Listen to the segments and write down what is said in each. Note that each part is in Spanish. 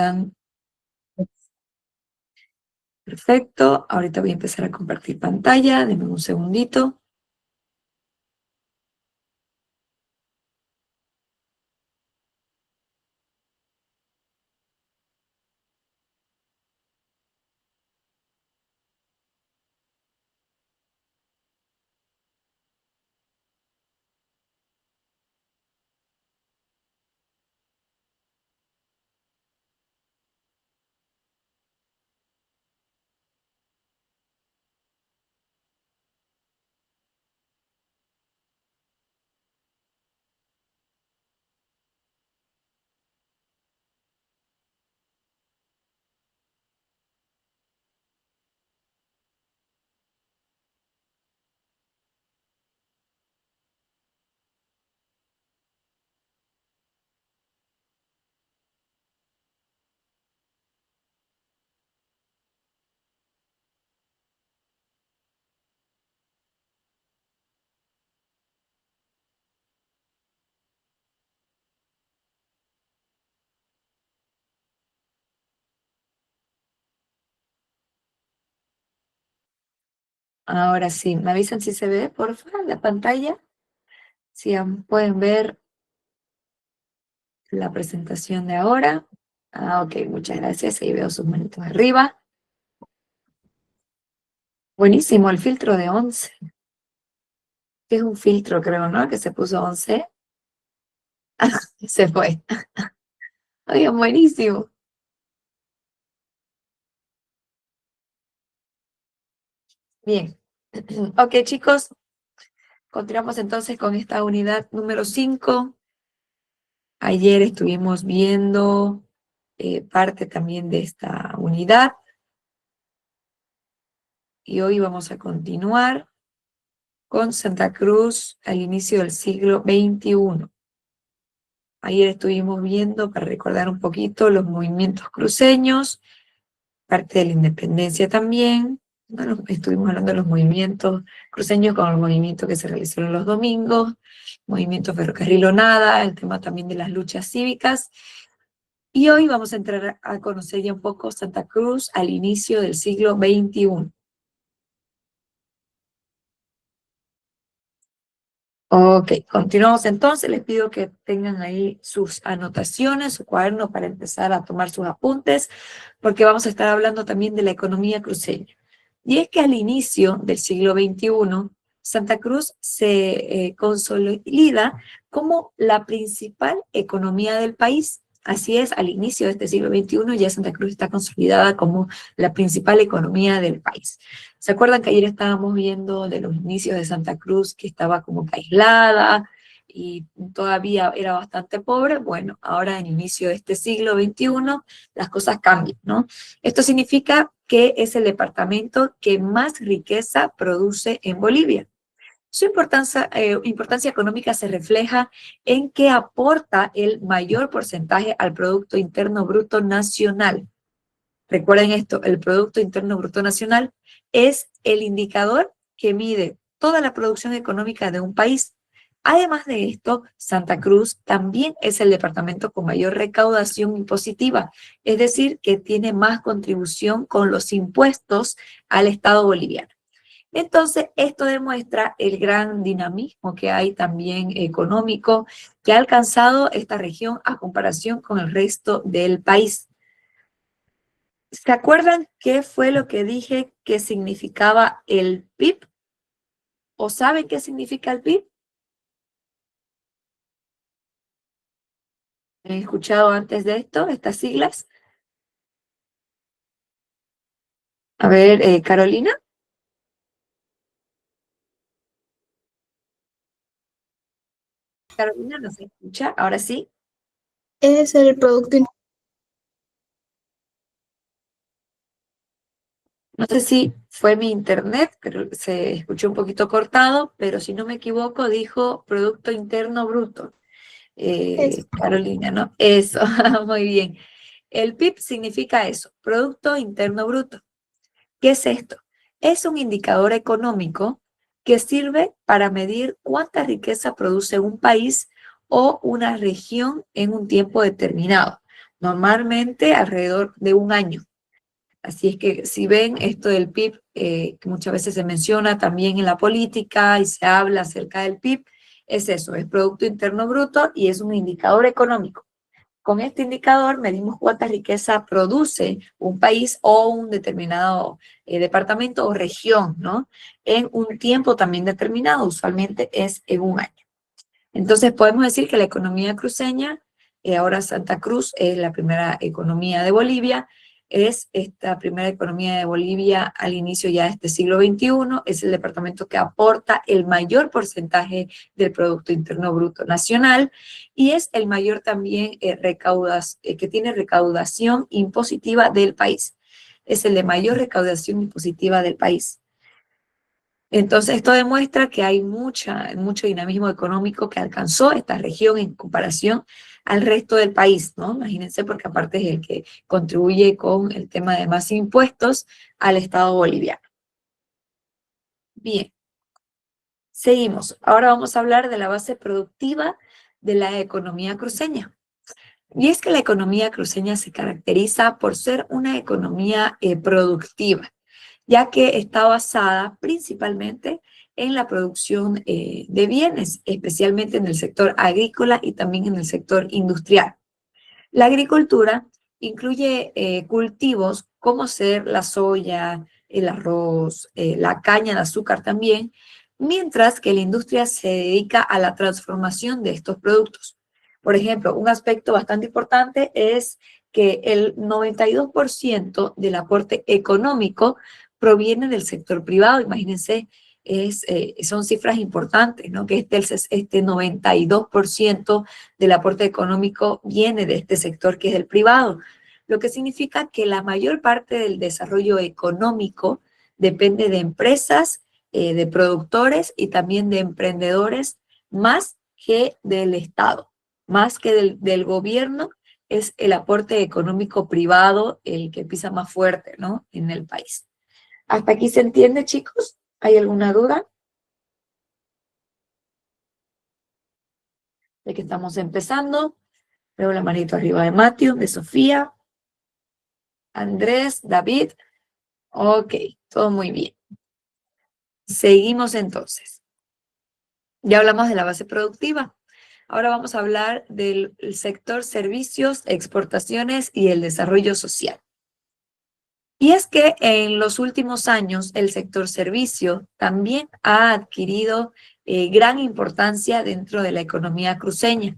están? Perfecto, ahorita voy a empezar a compartir pantalla, denme un segundito. Ahora sí, me avisan si se ve, por favor, la pantalla. Si pueden ver la presentación de ahora. Ok, muchas gracias. Ahí veo sus manitos arriba. Buenísimo, el filtro de 11. Que es un filtro, creo, ¿no? Que se puso 11. Se fue. Oigan, buenísimo. Bien. Ok, chicos, continuamos entonces con esta unidad número 5. Ayer estuvimos viendo parte también de esta unidad. Y hoy vamos a continuar con Santa Cruz al inicio del siglo XXI. Ayer estuvimos viendo, para recordar un poquito, los movimientos cruceños, parte de la independencia también. Bueno, estuvimos hablando de los movimientos cruceños con el movimiento que se realizó los domingos, movimiento ferrocarril o nada, el tema también de las luchas cívicas. Y hoy vamos a entrar a conocer ya un poco Santa Cruz al inicio del siglo XXI. Ok, continuamos entonces. Les pido que tengan ahí sus anotaciones, su cuaderno para empezar a tomar sus apuntes, porque vamos a estar hablando también de la economía cruceña. Y es que al inicio del siglo XXI, Santa Cruz se consolida como la principal economía del país. Así es, al inicio de este siglo XXI ya Santa Cruz está consolidada como la principal economía del país. ¿Se acuerdan que ayer estábamos viendo de los inicios de Santa Cruz que estaba como que aislada y todavía era bastante pobre? Bueno, ahora en inicio de este siglo XXI las cosas cambian, ¿no? Esto significa que es el departamento que más riqueza produce en Bolivia. Su importancia económica se refleja en que aporta el mayor porcentaje al Producto Interno Bruto Nacional. Recuerden esto, el Producto Interno Bruto Nacional es el indicador que mide toda la producción económica de un país. Además de esto, Santa Cruz también es el departamento con mayor recaudación impositiva, es decir, que tiene más contribución con los impuestos al Estado boliviano. Entonces, esto demuestra el gran dinamismo que hay también económico que ha alcanzado esta región a comparación con el resto del país. ¿Se acuerdan qué fue lo que dije que significaba el PIB? ¿O saben qué significa el PIB? ¿Han escuchado antes de esto, estas siglas? A ver, Carolina. Carolina, ¿nos escucha? Ahora sí. Es el producto. No sé si fue mi internet, pero se escuchó un poquito cortado, pero si no me equivoco, dijo Producto Interno Bruto. Carolina, ¿no? Eso, muy bien. El PIB significa eso, Producto Interno Bruto. ¿Qué es esto? Es un indicador económico que sirve para medir cuánta riqueza produce un país o una región en un tiempo determinado. normalmente alrededor de un año. Así es que si ven esto del PIB, que muchas veces se menciona también en la política y se habla acerca del PIB, es eso, es Producto Interno Bruto y es un indicador económico. Con este indicador medimos cuánta riqueza produce un país o un determinado departamento o región, ¿no? En un tiempo también determinado, usualmente es en un año. Entonces podemos decir que la economía cruceña, ahora Santa Cruz es la primera economía de Bolivia, es esta primera economía de Bolivia al inicio ya de este siglo XXI, es el departamento que aporta el mayor porcentaje del Producto Interno Bruto Nacional y es el mayor también que tiene recaudación impositiva del país. Es el de mayor recaudación impositiva del país. Entonces, esto demuestra que hay mucho dinamismo económico que alcanzó esta región en comparación al resto del país, ¿no? Imagínense, porque aparte es el que contribuye con el tema de más impuestos al Estado boliviano. Bien, seguimos. Ahora vamos a hablar de la base productiva de la economía cruceña. Y es que la economía cruceña se caracteriza por ser una economía productiva, ya que está basada principalmente en la producción de bienes, especialmente en el sector agrícola y también en el sector industrial. La agricultura incluye cultivos como ser la soya, el arroz, la caña de azúcar también, mientras que la industria se dedica a la transformación de estos productos. Por ejemplo, un aspecto bastante importante es que el 92% del aporte económico proviene del sector privado. Imagínense, son cifras importantes, ¿no? Que este 92% del aporte económico viene de este sector que es el privado, lo que significa que la mayor parte del desarrollo económico depende de empresas, de productores y también de emprendedores, más que del Estado, más que del gobierno. Es el aporte económico privado el que pisa más fuerte, ¿no? En el país. ¿Hasta aquí se entiende, chicos? ¿Hay alguna duda? De que estamos empezando. Veo la manito arriba de Matthew, de Sofía, Andrés, David. Ok, todo muy bien. Seguimos entonces. Ya hablamos de la base productiva. Ahora vamos a hablar del sector servicios, exportaciones y el desarrollo social. Y es que en los últimos años el sector servicio también ha adquirido gran importancia dentro de la economía cruceña,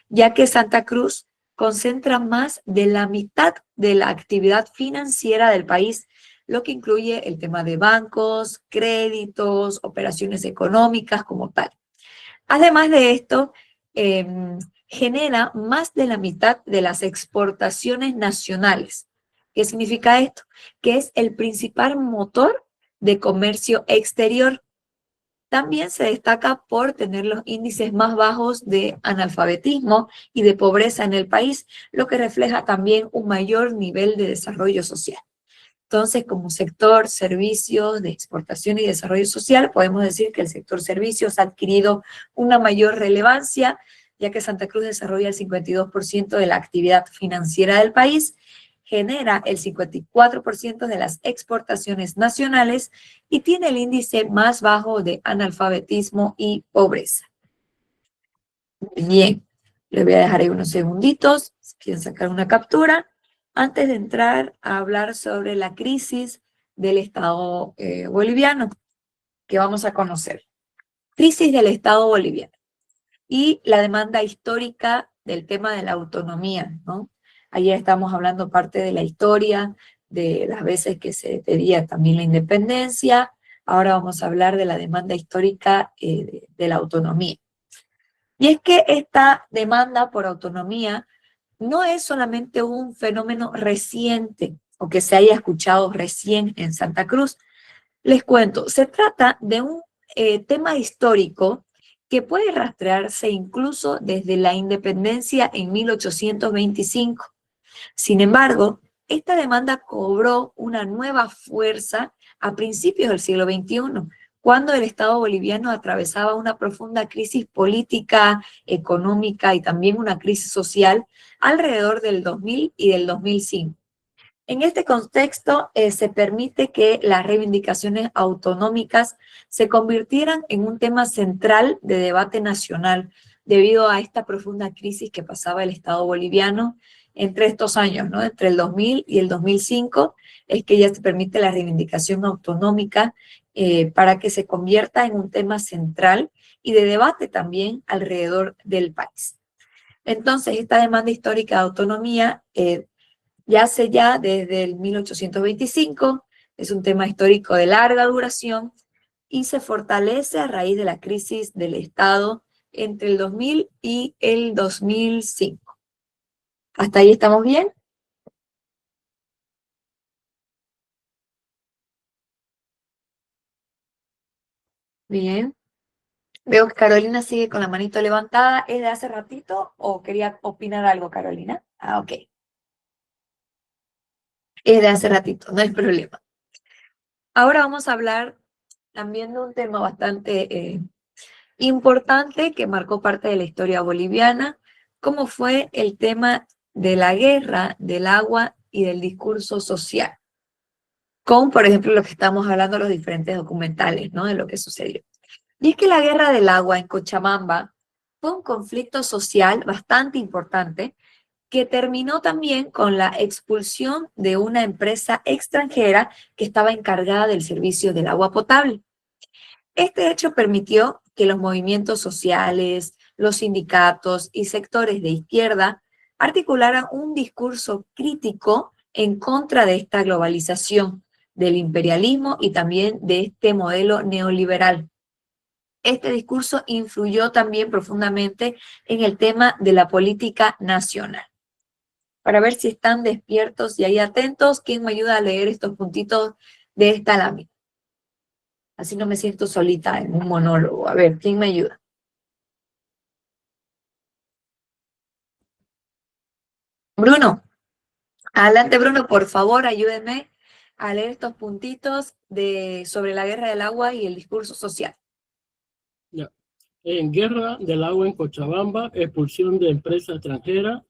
ya que Santa Cruz concentra más de la mitad de la actividad financiera del país, lo que incluye el tema de bancos, créditos, operaciones económicas como tal. Además de esto, genera más de la mitad de las exportaciones nacionales. ¿Qué significa esto? Que es el principal motor de comercio exterior. También se destaca por tener los índices más bajos de analfabetismo y de pobreza en el país, lo que refleja también un mayor nivel de desarrollo social. Entonces, como sector servicios de exportación y desarrollo social, podemos decir que el sector servicios ha adquirido una mayor relevancia, ya que Santa Cruz desarrolla el 52% de la actividad financiera del país, genera el 54% de las exportaciones nacionales y tiene el índice más bajo de analfabetismo y pobreza. Bien, les voy a dejar ahí unos segunditos, si quieren sacar una captura, antes de entrar a hablar sobre la crisis del Estado boliviano, que vamos a conocer. Crisis del Estado boliviano y la demanda histórica del tema de la autonomía, ¿no? Ayer estamos hablando parte de la historia, de las veces que se pedía también la independencia, ahora vamos a hablar de la demanda histórica de la autonomía. Y es que esta demanda por autonomía no es solamente un fenómeno reciente o que se haya escuchado recién en Santa Cruz. Les cuento, se trata de un tema histórico que puede rastrearse incluso desde la independencia en 1825. Sin embargo, esta demanda cobró una nueva fuerza a principios del siglo XXI, cuando el Estado boliviano atravesaba una profunda crisis política, económica y también una crisis social alrededor del 2000 y del 2005. En este contexto, se permite que las reivindicaciones autonómicas se convirtieran en un tema central de debate nacional debido a esta profunda crisis que pasaba el Estado boliviano entre estos años, ¿no? Entre el 2000 y el 2005 es que ya se permite la reivindicación autonómica para que se convierta en un tema central y de debate también alrededor del país. Entonces, esta demanda histórica de autonomía yace ya desde el 1825, es un tema histórico de larga duración y se fortalece a raíz de la crisis del Estado entre el 2000 y el 2005. ¿Hasta ahí estamos bien? Bien. Veo que Carolina sigue con la manito levantada. ¿Es de hace ratito o quería opinar algo, Carolina? Ah, ok. Es de hace ratito, no hay problema. Ahora vamos a hablar también de un tema bastante importante que marcó parte de la historia boliviana, como fue el tema de la guerra, del agua y del discurso social, con, por ejemplo, lo que estamos hablando, los diferentes documentales, ¿no? De lo que sucedió. Y es que la guerra del agua en Cochabamba fue un conflicto social bastante importante que terminó también con la expulsión de una empresa extranjera que estaba encargada del servicio del agua potable. Este hecho permitió que los movimientos sociales, los sindicatos y sectores de izquierda articularan un discurso crítico en contra de esta globalización, del imperialismo y también de este modelo neoliberal. Este discurso influyó también profundamente en el tema de la política nacional. Para ver si están despiertos y ahí atentos, ¿quién me ayuda a leer estos puntitos de esta lámina? Así no me siento solita en un monólogo. A ver, ¿quién me ayuda? Bruno, adelante Bruno, por favor, ayúdenme a leer estos puntitos sobre la guerra del agua y el discurso social. Ya. En guerra del agua en Cochabamba, expulsión de empresa extranjera,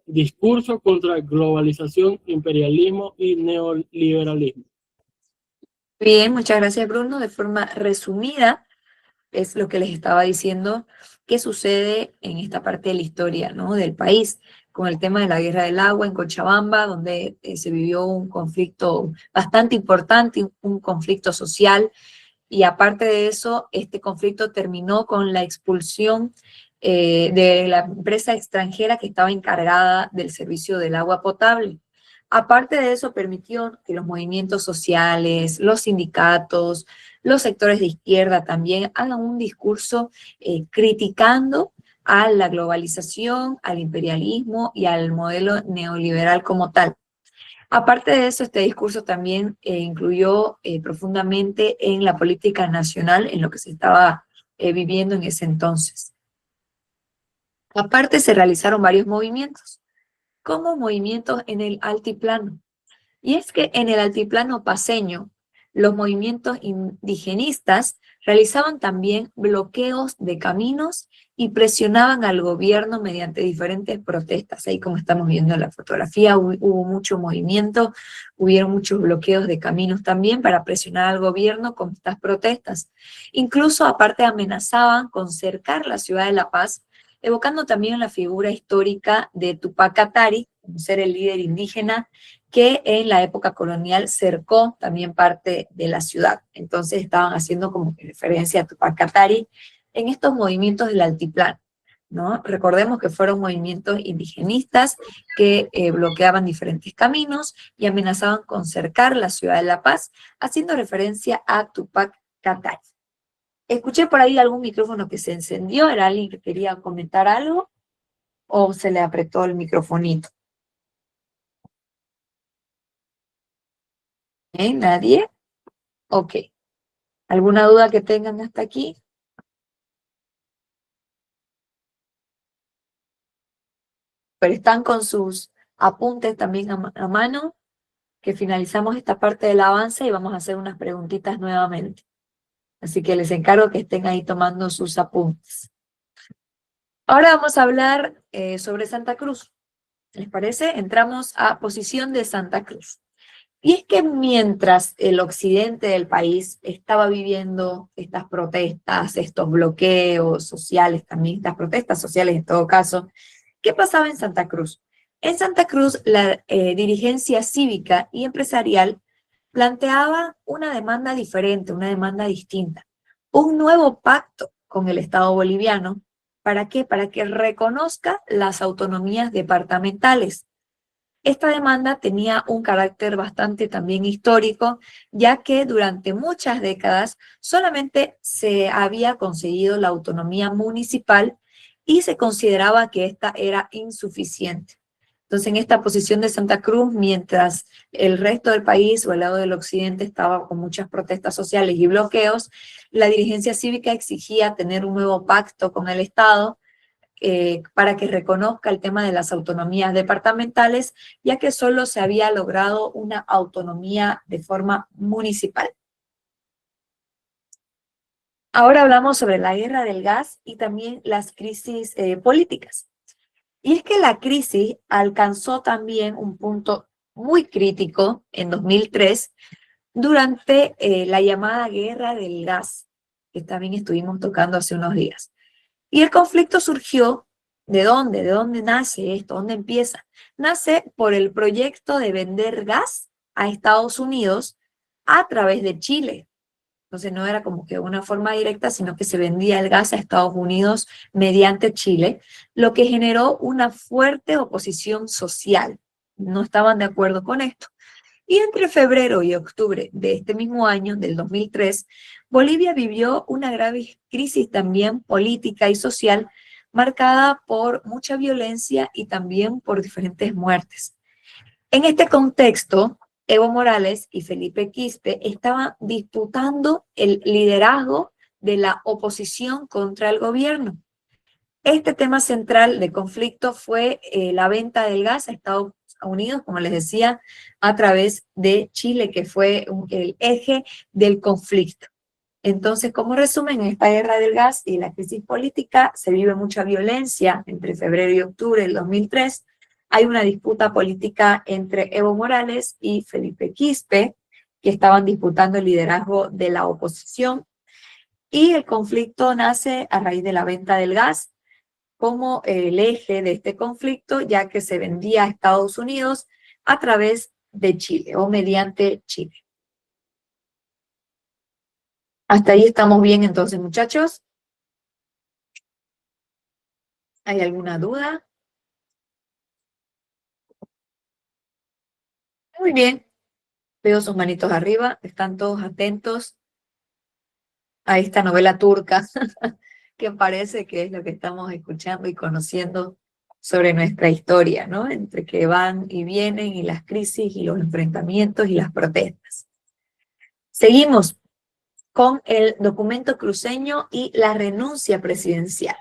discurso contra globalización, imperialismo y neoliberalismo. Bien, muchas gracias Bruno. De forma resumida, es lo que les estaba diciendo que sucede en esta parte de la historia, ¿no? Del país, con el tema de la guerra del agua en Cochabamba, donde se vivió un conflicto bastante importante, un conflicto social, y aparte de eso, este conflicto terminó con la expulsión de la empresa extranjera que estaba encargada del servicio del agua potable. Aparte de eso, permitió que los movimientos sociales, los sindicatos, los sectores de izquierda también hagan un discurso criticando a la globalización, al imperialismo y al modelo neoliberal como tal. Aparte de eso, este discurso también incluyó profundamente en la política nacional, en lo que se estaba viviendo en ese entonces. Aparte, se realizaron varios movimientos, como movimientos en el altiplano. Y es que en el altiplano paceño, los movimientos indigenistas realizaban también bloqueos de caminos y presionaban al gobierno mediante diferentes protestas. Ahí como estamos viendo en la fotografía, hubo mucho movimiento, hubieron muchos bloqueos de caminos también para presionar al gobierno con estas protestas. Incluso aparte amenazaban con cercar la ciudad de La Paz, evocando también la figura histórica de Tupac Katari, como ser el líder indígena que en la época colonial cercó también parte de la ciudad. Entonces estaban haciendo como que referencia a Tupac Katari en estos movimientos del altiplano, ¿no? Recordemos que fueron movimientos indigenistas que bloqueaban diferentes caminos y amenazaban con cercar la ciudad de La Paz, haciendo referencia a Tupac Katari. Escuché por ahí algún micrófono que se encendió, ¿era alguien que quería comentar algo o se le apretó el microfonito? ¿Nadie? Ok. ¿Alguna duda que tengan hasta aquí? Pero están con sus apuntes también a mano, que finalizamos esta parte del avance y vamos a hacer unas preguntitas nuevamente. Así que les encargo que estén ahí tomando sus apuntes. Ahora vamos a hablar sobre Santa Cruz. ¿Les parece? Entramos a posición de Santa Cruz. Y es que mientras el occidente del país estaba viviendo estas protestas, estos bloqueos sociales, también estas protestas sociales en todo caso, ¿qué pasaba en Santa Cruz? En Santa Cruz, la dirigencia cívica y empresarial planteaba una demanda diferente, una demanda distinta, un nuevo pacto con el Estado boliviano. ¿Para qué? Para que reconozca las autonomías departamentales. Esta demanda tenía un carácter bastante también histórico, ya que durante muchas décadas solamente se había conseguido la autonomía municipal y se consideraba que esta era insuficiente. Entonces, en esta posición de Santa Cruz, mientras el resto del país o el lado del occidente estaba con muchas protestas sociales y bloqueos, la dirigencia cívica exigía tener un nuevo pacto con el Estado para que reconozca el tema de las autonomías departamentales, ya que solo se había logrado una autonomía de forma municipal. Ahora hablamos sobre la guerra del gas y también las crisis políticas. Y es que la crisis alcanzó también un punto muy crítico en 2003 durante la llamada guerra del gas, que también estuvimos tocando hace unos días. Y el conflicto surgió, ¿de dónde? ¿De dónde nace esto? ¿Dónde empieza? Nace por el proyecto de vender gas a Estados Unidos a través de Chile. Entonces no era como que una forma directa, sino que se vendía el gas a Estados Unidos mediante Chile, lo que generó una fuerte oposición social. No estaban de acuerdo con esto. Y entre febrero y octubre de este mismo año, del 2003, Bolivia vivió una grave crisis también política y social, marcada por mucha violencia y también por diferentes muertes. En este contexto, Evo Morales y Felipe Quispe estaban disputando el liderazgo de la oposición contra el gobierno. Este tema central de conflicto fue la venta del gas a Estados Unidos, como les decía, a través de Chile, que fue el eje del conflicto. Entonces, como resumen, en esta guerra del gas y la crisis política se vive mucha violencia entre febrero y octubre del 2003. Hay una disputa política entre Evo Morales y Felipe Quispe, que estaban disputando el liderazgo de la oposición. Y el conflicto nace a raíz de la venta del gas como el eje de este conflicto, ya que se vendía a Estados Unidos a través de Chile o mediante Chile. Hasta ahí estamos bien entonces, muchachos. ¿Hay alguna duda? Muy bien. Veo sus manitos arriba. Están todos atentos a esta novela turca que parece que es lo que estamos escuchando y conociendo sobre nuestra historia, ¿no? Entre que van y vienen y las crisis y los enfrentamientos y las protestas. Seguimos con el documento cruceño y la renuncia presidencial.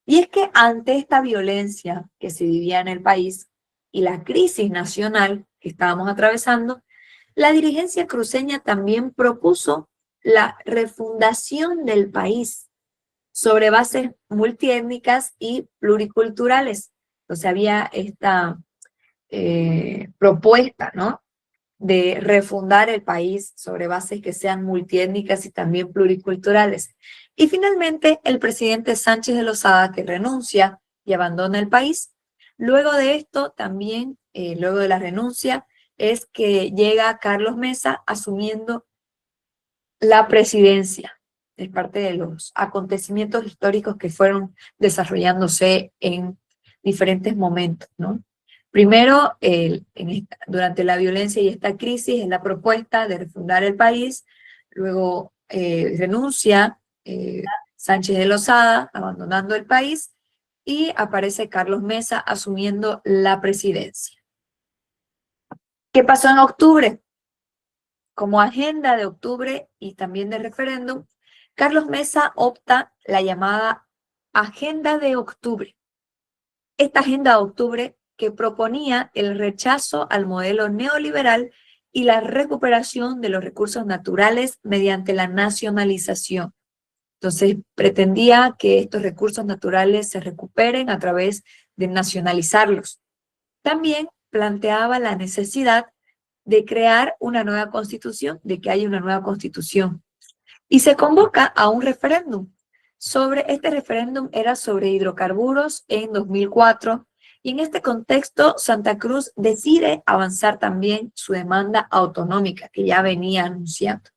Y es que ante esta violencia que se vivía en el país y la crisis nacional que estábamos atravesando, la dirigencia cruceña también propuso la refundación del país sobre bases multiétnicas y pluriculturales. Entonces había esta propuesta, ¿no?, de refundar el país sobre bases que sean multiétnicas y también pluriculturales. Y finalmente, el presidente Sánchez de Lozada, que renuncia y abandona el país. Luego de esto, también, luego de la renuncia, es que llega Carlos Mesa asumiendo la presidencia. Es parte de los acontecimientos históricos que fueron desarrollándose en diferentes momentos, ¿no? Primero, durante la violencia y esta crisis, es la propuesta de refundar el país. Luego renuncia Sánchez de Lozada, abandonando el país, y aparece Carlos Mesa asumiendo la presidencia. ¿Qué pasó en octubre? Como agenda de octubre y también de referéndum, Carlos Mesa opta la llamada Agenda de Octubre. Esta Agenda de Octubre que proponía el rechazo al modelo neoliberal y la recuperación de los recursos naturales mediante la nacionalización. Entonces, pretendía que estos recursos naturales se recuperen a través de nacionalizarlos. También planteaba la necesidad de crear una nueva constitución, de que haya una nueva constitución. Y se convoca a un referéndum. Este referéndum era sobre hidrocarburos en 2004, y en este contexto Santa Cruz decide avanzar también su demanda autonómica que ya venía anunciando.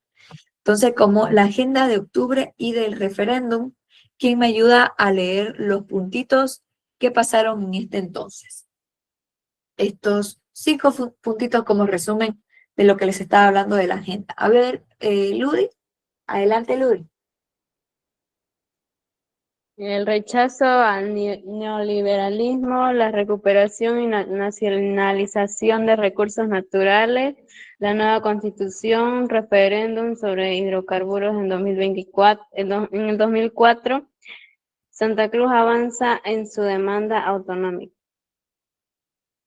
Entonces, como la agenda de octubre y del referéndum, ¿quién me ayuda a leer los puntitos que pasaron en este entonces? Estos 5 puntitos como resumen de lo que les estaba hablando de la agenda. A ver, Ludi, adelante, Ludi. El rechazo al neoliberalismo, la recuperación y nacionalización de recursos naturales, la nueva constitución, referéndum sobre hidrocarburos en 2024, en el 2004, Santa Cruz avanza en su demanda autonómica.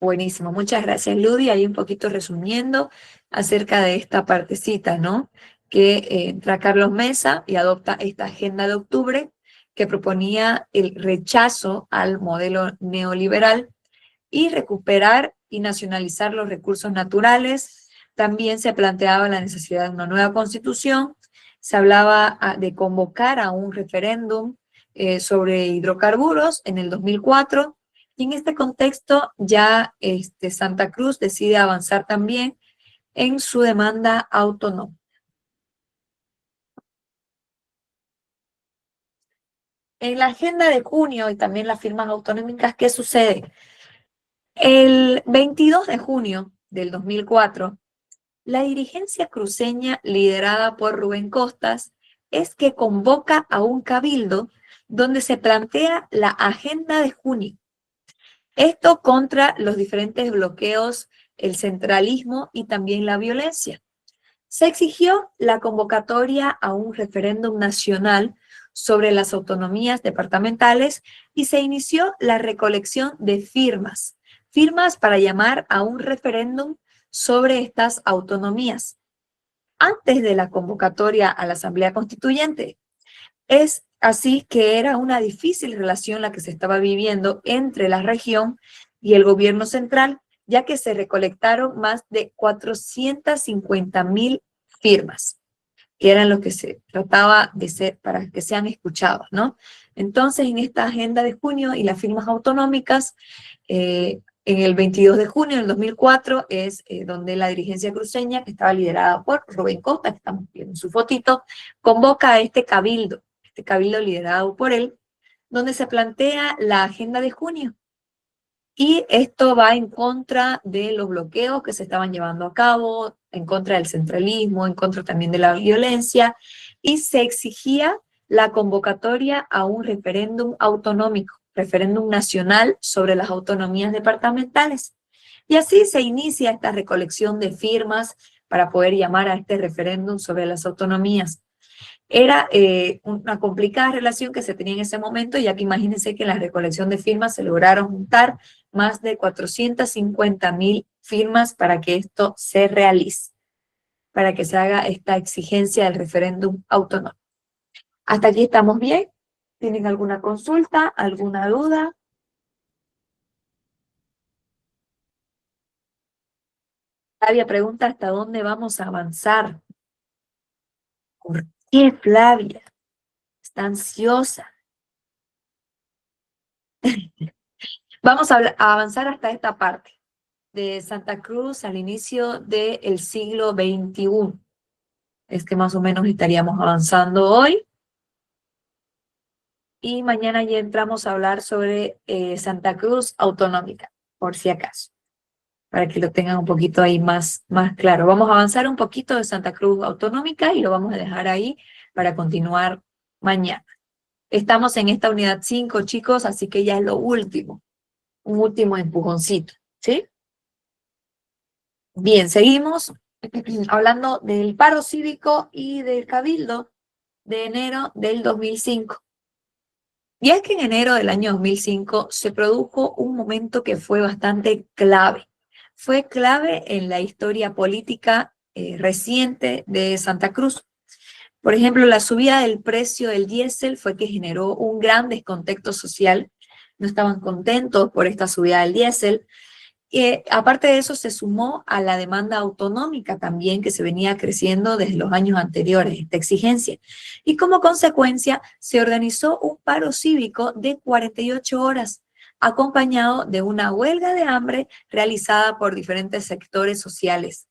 Buenísimo, muchas gracias, Ludi. Ahí un poquito resumiendo acerca de esta partecita, ¿no? Que entra Carlos Mesa y adopta esta agenda de octubre que proponía el rechazo al modelo neoliberal y recuperar y nacionalizar los recursos naturales. También se planteaba la necesidad de una nueva constitución. Se hablaba de convocar a un referéndum sobre hidrocarburos en el 2004. Y en este contexto ya Santa Cruz decide avanzar también en su demanda autonómica. En la agenda de junio y también las firmas autonómicas, ¿qué sucede? El 22 de junio del 2004, la dirigencia cruceña liderada por Rubén Costas es que convoca a un cabildo donde se plantea la agenda de junio. Esto contra los diferentes bloqueos, el centralismo y también la violencia. Se exigió la convocatoria a un referéndum nacional sobre las autonomías departamentales y se inició la recolección de firmas para llamar a un referéndum sobre estas autonomías. Antes de la convocatoria a la Asamblea Constituyente, es así que era una difícil relación la que se estaba viviendo entre la región y el gobierno central, ya que se recolectaron más de 450,000 firmas, que eran lo que se trataba de ser para que sean escuchados, ¿no? Entonces, en esta agenda de junio y las firmas autonómicas, en el 22 de junio del 2004 es donde la dirigencia cruceña, que estaba liderada por Rubén Costa, que estamos viendo en su fotito, convoca a este cabildo liderado por él, donde se plantea la agenda de junio. Y esto va en contra de los bloqueos que se estaban llevando a cabo, en contra del centralismo, en contra también de la violencia, y se exigía la convocatoria a un referéndum autonómico, referéndum nacional sobre las autonomías departamentales. Y así se inicia esta recolección de firmas para poder llamar a este referéndum sobre las autonomías. Era una complicada relación que se tenía en ese momento, ya que imagínense que en la recolección de firmas se lograron juntar más de 450,000 firmas para que esto se realice, para que se haga esta exigencia del referéndum autonómico. ¿Hasta aquí estamos bien? ¿Tienen alguna consulta, alguna duda? Flavia pregunta hasta dónde vamos a avanzar. ¿Por qué, Flavia? Está ansiosa. Vamos a avanzar hasta esta parte de Santa Cruz al inicio del siglo XXI. Es que más o menos estaríamos avanzando hoy. Y mañana ya entramos a hablar sobre Santa Cruz autonómica, por si acaso, para que lo tengan un poquito ahí más claro. Vamos a avanzar un poquito de Santa Cruz autonómica y lo vamos a dejar ahí para continuar mañana. Estamos en esta unidad 5, chicos, así que ya es lo último. Un último empujoncito, ¿sí? Bien, seguimos hablando del paro cívico y del cabildo de enero del 2005. Y es que en enero del año 2005 se produjo un momento que fue bastante clave fue clave en la historia política reciente de Santa Cruz. Por ejemplo, la subida del precio del diésel fue que generó un gran descontento social. No estaban contentos por esta subida del diésel. Aparte de eso, se sumó a la demanda autonómica también que se venía creciendo desde los años anteriores, esta exigencia. Y como consecuencia, se organizó un paro cívico de 48 horas, acompañado de una huelga de hambre realizada por diferentes sectores sociales.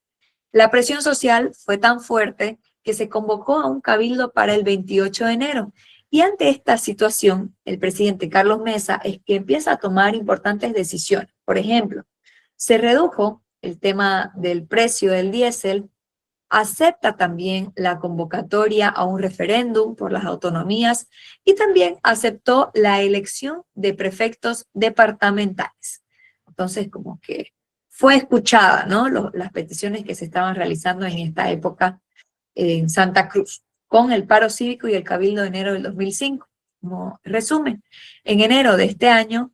La presión social fue tan fuerte que se convocó a un cabildo para el 28 de enero. Y ante esta situación, el presidente Carlos Mesa es que empieza a tomar importantes decisiones. Por ejemplo, se redujo el tema del precio del diésel, acepta también la convocatoria a un referéndum por las autonomías y también aceptó la elección de prefectos departamentales. Entonces, como que fue escuchada, ¿no? Las peticiones que se estaban realizando en esta época en Santa Cruz, con el paro cívico y el cabildo de enero del 2005. Como resumen, en enero de este año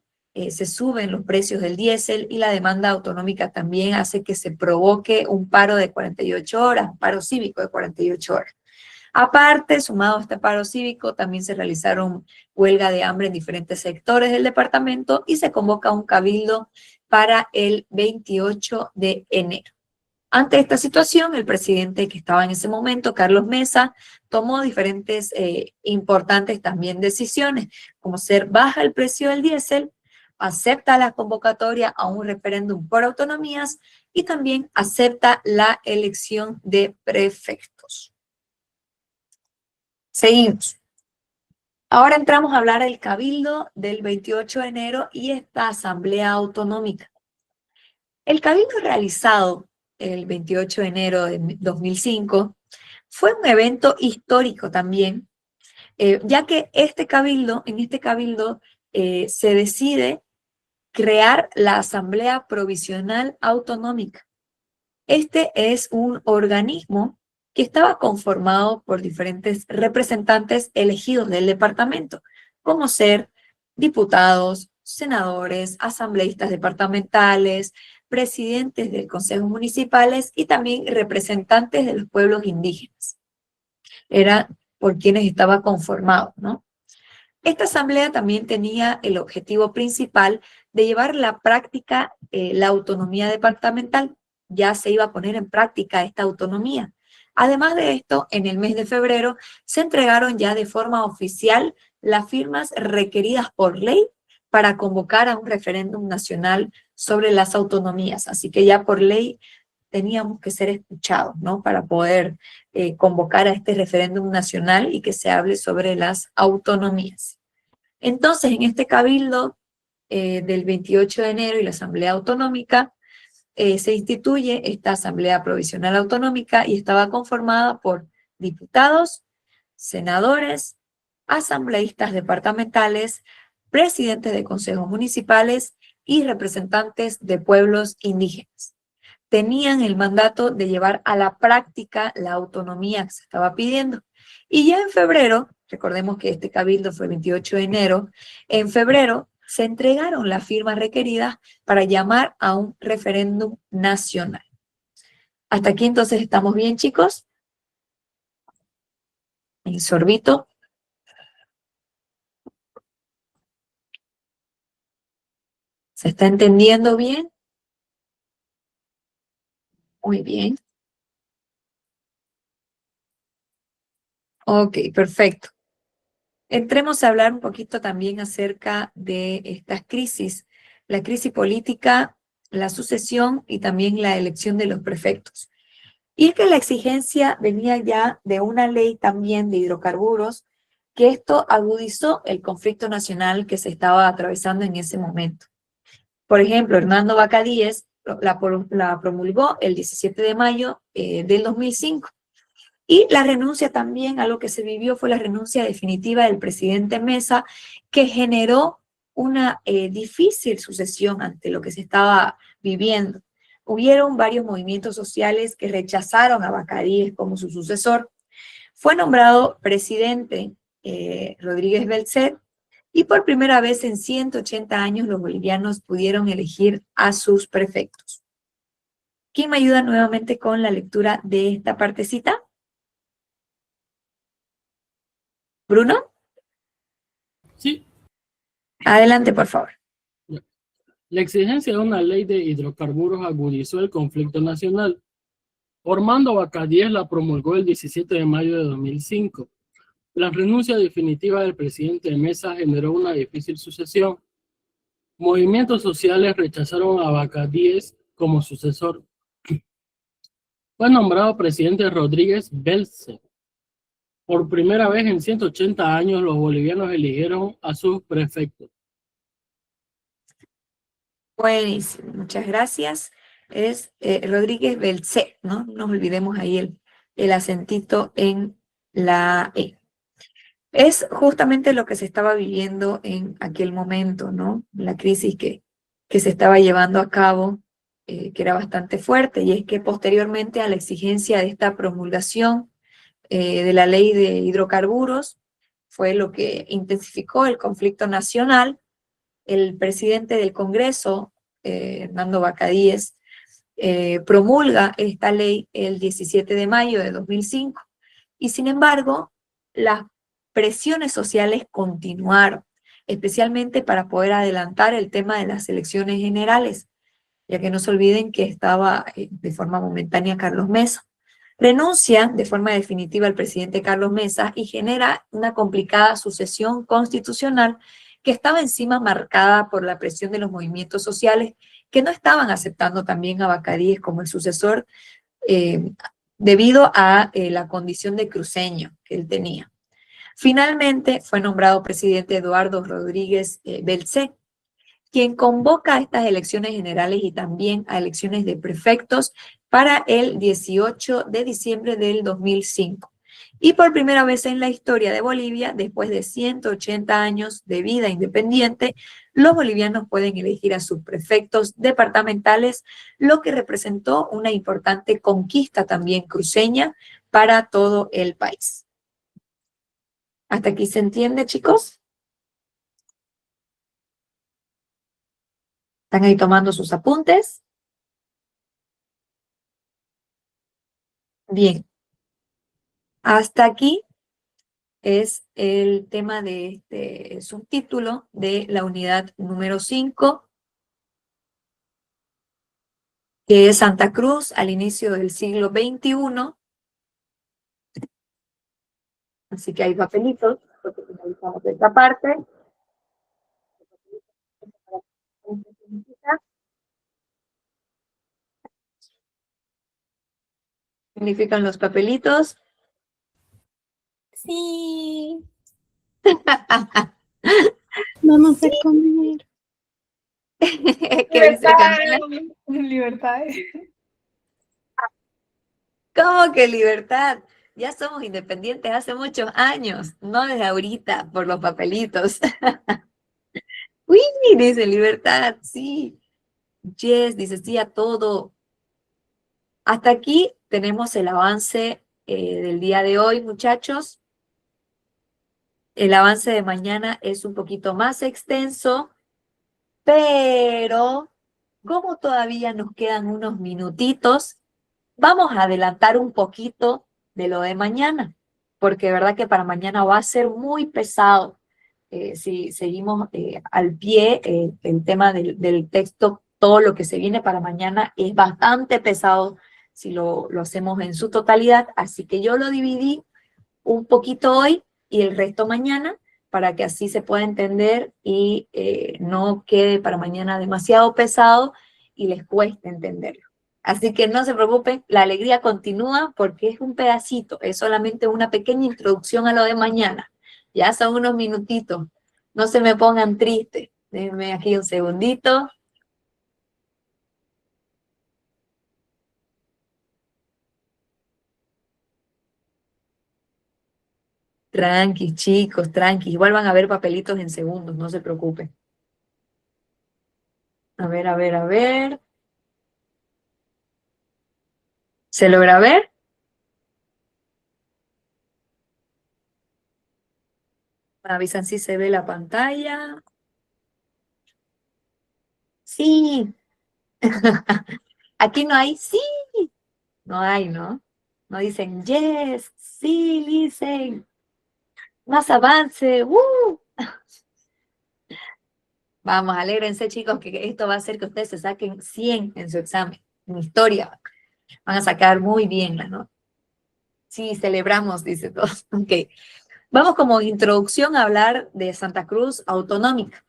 se suben los precios del diésel y la demanda autonómica también hace que se provoque un paro de 48 horas, un paro cívico de 48 horas. Aparte, sumado a este paro cívico, también se realizaron huelga de hambre en diferentes sectores del departamento y se convoca un cabildo para el 28 de enero. Ante esta situación, el presidente que estaba en ese momento, Carlos Mesa, tomó diferentes importantes también decisiones, como ser baja el precio del diésel, acepta la convocatoria a un referéndum por autonomías y también acepta la elección de prefectos. Seguimos. Ahora entramos a hablar del cabildo del 28 de enero y esta asamblea autonómica. El cabildo realizado el 28 de enero de 2005 fue un evento histórico también, ya que en este cabildo se decide crear la Asamblea Provisional Autonómica. Este es un organismo que estaba conformado por diferentes representantes elegidos del departamento, como ser diputados, senadores, asambleístas departamentales, presidentes del Consejo Municipales y también representantes de los pueblos indígenas. Era por quienes estaba conformado, ¿no? Esta asamblea también tenía el objetivo principal de llevar la práctica la autonomía departamental. Ya se iba a poner en práctica esta autonomía. Además de esto, en el mes de febrero se entregaron ya de forma oficial las firmas requeridas por ley para convocar a un referéndum nacional sobre las autonomías. Así que ya por ley teníamos que ser escuchados, ¿no? Para poder convocar a este referéndum nacional y que se hable sobre las autonomías. Entonces, en este cabildo del 28 de enero y la Asamblea Autonómica, se instituye esta Asamblea Provisional Autonómica y estaba conformada por diputados, senadores, asambleístas departamentales, presidentes de consejos municipales y representantes de pueblos indígenas. Tenían el mandato de llevar a la práctica la autonomía que se estaba pidiendo. Y ya en febrero, recordemos que este cabildo fue el 28 de enero, en febrero se entregaron las firmas requeridas para llamar a un referéndum nacional. Hasta aquí entonces estamos bien, chicos. En sorbito. ¿Se está entendiendo bien? Muy bien. Ok, perfecto. Entremos a hablar un poquito también acerca de estas crisis, la crisis política, la sucesión y también la elección de los prefectos. Y es que la exigencia venía ya de una ley también de hidrocarburos, que esto agudizó el conflicto nacional que se estaba atravesando en ese momento. Por ejemplo, Hernando Vaca Díez la promulgó el 17 de mayo del 2005. Y la renuncia también, algo que se vivió fue la renuncia definitiva del presidente Mesa, que generó una difícil sucesión ante lo que se estaba viviendo. Hubieron varios movimientos sociales que rechazaron a Vaca Díez como su sucesor. Fue nombrado presidente Rodríguez Belcet, y por primera vez en 180 años los bolivianos pudieron elegir a sus prefectos. ¿Quién me ayuda nuevamente con la lectura de esta partecita? ¿Bruno? Sí. Adelante, por favor. La exigencia de una ley de hidrocarburos agudizó el conflicto nacional. Ormando Bacadíes la promulgó el 17 de mayo de 2005. La renuncia definitiva del presidente Mesa generó una difícil sucesión. Movimientos sociales rechazaron a Bacadíes como sucesor. Fue nombrado presidente Rodríguez Belce. Por primera vez en 180 años, los bolivianos eligieron a sus prefectos. Buenísimo, muchas gracias. Es Rodríguez Belcé, ¿no? No nos olvidemos ahí el acentito en la E. Es justamente lo que se estaba viviendo en aquel momento, ¿no? La crisis que se estaba llevando a cabo, que era bastante fuerte, y es que posteriormente a la exigencia de esta promulgación de la ley de hidrocarburos, fue lo que intensificó el conflicto nacional. El presidente del Congreso, Hernando Bacadíes, promulga esta ley el 17 de mayo de 2005, y sin embargo, las presiones sociales continuaron, especialmente para poder adelantar el tema de las elecciones generales, ya que no se olviden que estaba de forma momentánea Carlos Mesa. Renuncia de forma definitiva el presidente Carlos Mesa y genera una complicada sucesión constitucional que estaba encima marcada por la presión de los movimientos sociales que no estaban aceptando también a Bacadíes como el sucesor debido a la condición de cruceño que él tenía. Finalmente fue nombrado presidente Eduardo Rodríguez Belcé, quien convoca a estas elecciones generales y también a elecciones de prefectos para el 18 de diciembre del 2005. Y por primera vez en la historia de Bolivia, después de 180 años de vida independiente, los bolivianos pueden elegir a sus prefectos departamentales, lo que representó una importante conquista también cruceña para todo el país. ¿Hasta aquí se entiende, chicos? ¿Están ahí tomando sus apuntes? Bien. Hasta aquí es el tema de este subtítulo de la unidad número 5, que es Santa Cruz al inicio del siglo XXI. Así que hay papelitos, porque finalizamos esta parte. ¿Significan los papelitos? Sí. Vamos a comer. ¿Qué dice Camila? Libertad. ¿Cómo que libertad? Ya somos independientes hace muchos años, no desde ahorita, por los papelitos. Uy, dice libertad, sí. Yes, dice sí a todo. Hasta aquí tenemos el avance del día de hoy, muchachos. El avance de mañana es un poquito más extenso, pero como todavía nos quedan unos minutitos, vamos a adelantar un poquito de lo de mañana, porque de verdad que para mañana va a ser muy pesado. Si seguimos al pie el tema del texto, todo lo que se viene para mañana es bastante pesado si lo hacemos en su totalidad, así que yo lo dividí un poquito hoy y el resto mañana, para que así se pueda entender y no quede para mañana demasiado pesado y les cueste entenderlo. Así que no se preocupen, la alegría continúa porque es un pedacito, es solamente una pequeña introducción a lo de mañana. Ya son unos minutitos, no se me pongan tristes. Déjenme aquí un segundito. Tranqui, chicos, tranqui. Igual van a ver papelitos en segundos, no se preocupen. A ver, a ver, a ver. ¿Se logra ver? Me avisan si se ve la pantalla. Sí. Aquí no hay sí, no hay, ¿no? No dicen yes, sí, listen, más avance, Vamos, alégrense, chicos, que esto va a hacer que ustedes se saquen 100 en su examen, en historia. Van a sacar muy bien la nota. Sí, celebramos, dice todos. Ok. Vamos como introducción a hablar de Santa Cruz Autonómica.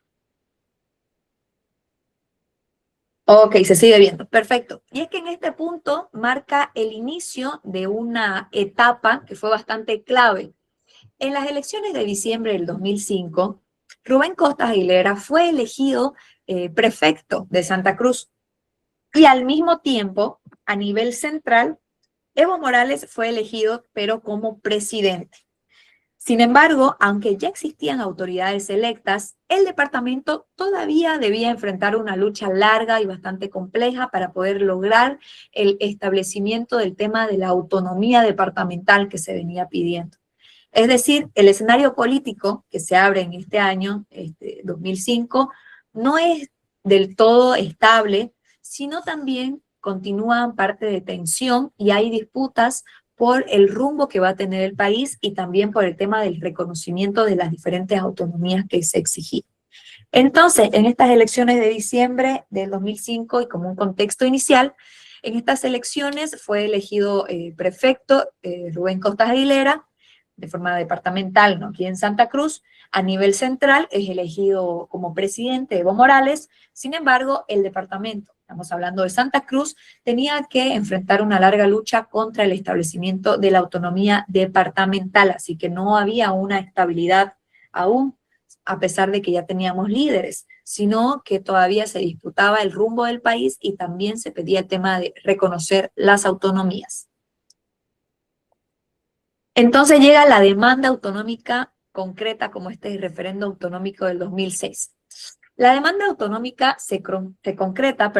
Ok, se sigue viendo. Perfecto. Y es que en este punto marca el inicio de una etapa que fue bastante clave. En las elecciones de diciembre del 2005, Rubén Costas Aguilera fue elegido prefecto de Santa Cruz. Y al mismo tiempo, a nivel central, Evo Morales fue elegido, pero como presidente. Sin embargo, aunque ya existían autoridades electas, el departamento todavía debía enfrentar una lucha larga y bastante compleja para poder lograr el establecimiento del tema de la autonomía departamental que se venía pidiendo. Es decir, el escenario político que se abre en este año, 2005, no es del todo estable, sino también continúan parte de tensión y hay disputas por el rumbo que va a tener el país y también por el tema del reconocimiento de las diferentes autonomías que se exigían. Entonces, en estas elecciones de diciembre del 2005 y como un contexto inicial, en estas elecciones fue elegido prefecto Rubén Costas Aguilera, de forma departamental, ¿no? Aquí en Santa Cruz. A nivel central es elegido como presidente Evo Morales. Sin embargo, el departamento, estamos hablando de Santa Cruz, tenía que enfrentar una larga lucha contra el establecimiento de la autonomía departamental, así que no había una estabilidad aún, a pesar de que ya teníamos líderes, sino que todavía se disputaba el rumbo del país y también se pedía el tema de reconocer las autonomías. Entonces llega la demanda autonómica concreta como este referendo autonómico del 2006. La demanda autonómica se concreta,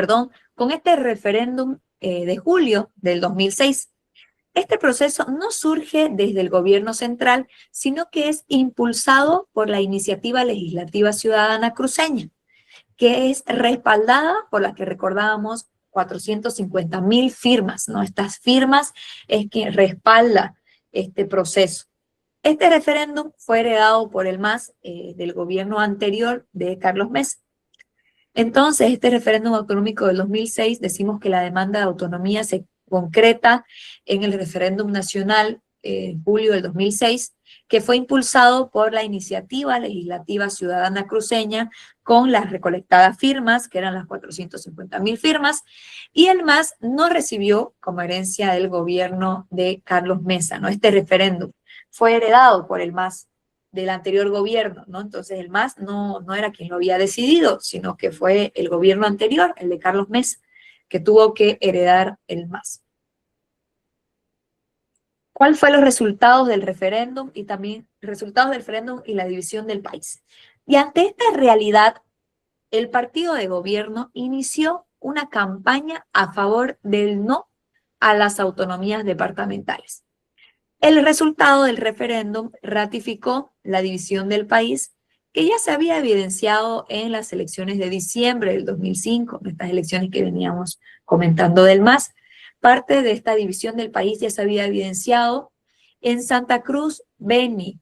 con este referéndum de julio del 2006. Este proceso no surge desde el gobierno central, sino que es impulsado por la Iniciativa Legislativa Ciudadana Cruceña, que es respaldada por la que recordábamos 450.000 firmas, ¿no? Estas firmas es quien respalda este proceso. Este referéndum fue heredado por el MAS del gobierno anterior de Carlos Mesa. Entonces, este referéndum autonómico del 2006, decimos que la demanda de autonomía se concreta en el referéndum nacional en julio del 2006, que fue impulsado por la Iniciativa Legislativa Ciudadana Cruceña con las recolectadas firmas, que eran las 450.000 firmas, y el MAS no recibió como herencia del gobierno de Carlos Mesa, ¿no? Este referéndum fue heredado por el MAS del anterior gobierno, ¿no? Entonces el MAS no era quien lo había decidido, sino que fue el gobierno anterior, el de Carlos Mesa, que tuvo que heredar el MAS. ¿Cuáles fueron los resultados del referéndum y también resultados del referéndum y la división del país? Y ante esta realidad, el partido de gobierno inició una campaña a favor del no a las autonomías departamentales. El resultado del referéndum ratificó la división del país que ya se había evidenciado en las elecciones de diciembre del 2005, en estas elecciones que veníamos comentando del MAS. Parte de esta división del país ya se había evidenciado en Santa Cruz, Beni,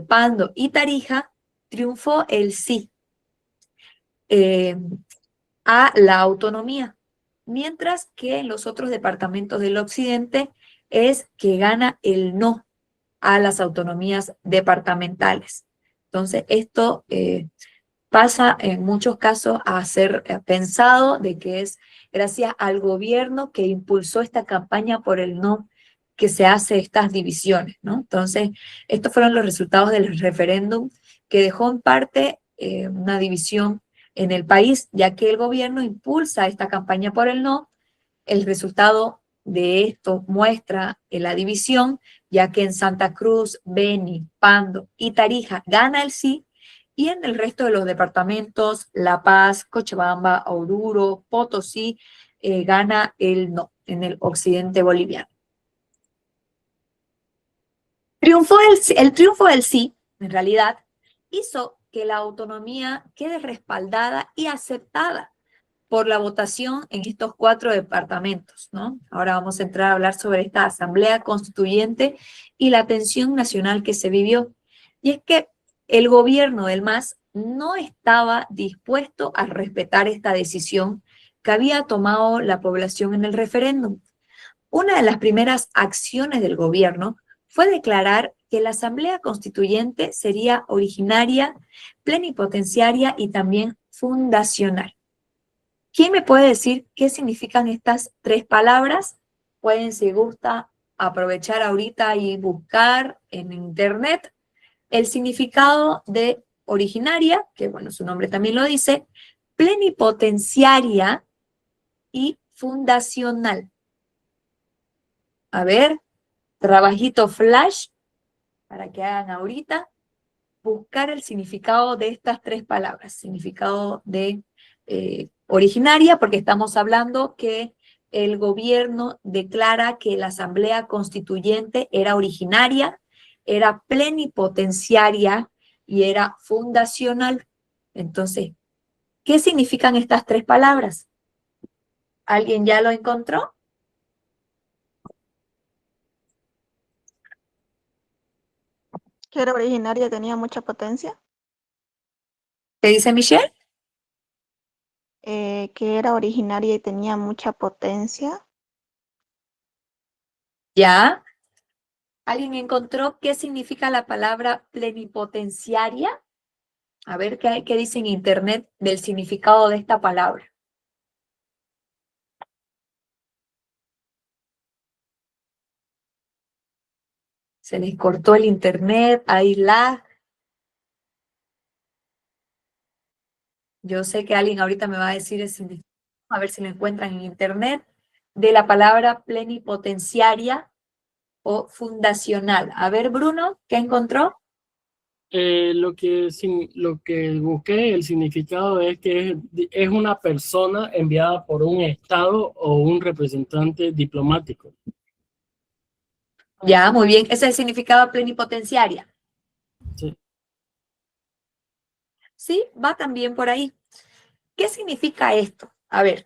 Pando y Tarija. Triunfó el sí a la autonomía, mientras que en los otros departamentos del occidente es que gana el no a las autonomías departamentales. Entonces, esto pasa en muchos casos a ser pensado de que es gracias al gobierno que impulsó esta campaña por el no que se hace estas divisiones, ¿no? Entonces, estos fueron los resultados del referéndum que dejó en parte una división en el país, ya que el gobierno impulsa esta campaña por el no. El resultado de esto muestra la división, ya que en Santa Cruz, Beni, Pando y Tarija gana el sí, y en el resto de los departamentos, La Paz, Cochabamba, Oruro, Potosí, gana el no en el occidente boliviano. El triunfo del sí, en realidad, hizo que la autonomía quede respaldada y aceptada por la votación en estos 4 departamentos, ¿no? Ahora vamos a entrar a hablar sobre esta Asamblea Constituyente y la tensión nacional que se vivió. Y es que el gobierno del MAS no estaba dispuesto a respetar esta decisión que había tomado la población en el referéndum. Una de las primeras acciones del gobierno fue declarar que la Asamblea Constituyente sería originaria, plenipotenciaria y también fundacional. ¿Quién me puede decir qué significan estas 3 palabras? Pueden, si gusta, aprovechar ahorita y buscar en internet el significado de originaria, que bueno, su nombre también lo dice, plenipotenciaria y fundacional. A ver, trabajito flash para que hagan ahorita, buscar el significado de estas 3 palabras, significado de originaria, porque estamos hablando que el gobierno declara que la Asamblea Constituyente era originaria, era plenipotenciaria y era fundacional. Entonces, ¿qué significan estas 3 palabras? ¿Alguien ya lo encontró? Que era originaria y tenía mucha potencia. ¿Qué dice Michelle? Que era originaria y tenía mucha potencia. ¿Ya? ¿Alguien encontró qué significa la palabra plenipotenciaria? A ver qué dice en internet del significado de esta palabra. Se les cortó el internet, hay lag. Yo sé que alguien ahorita me va a decir el significado, a ver si lo encuentran en internet, de la palabra plenipotenciaria o fundacional. A ver, Bruno, ¿qué encontró? Lo que busqué, el significado es que es una persona enviada por un Estado o un representante diplomático. Ya, muy bien. Ese es el significado de plenipotenciaria. Sí. Sí, va también por ahí. ¿Qué significa esto? A ver,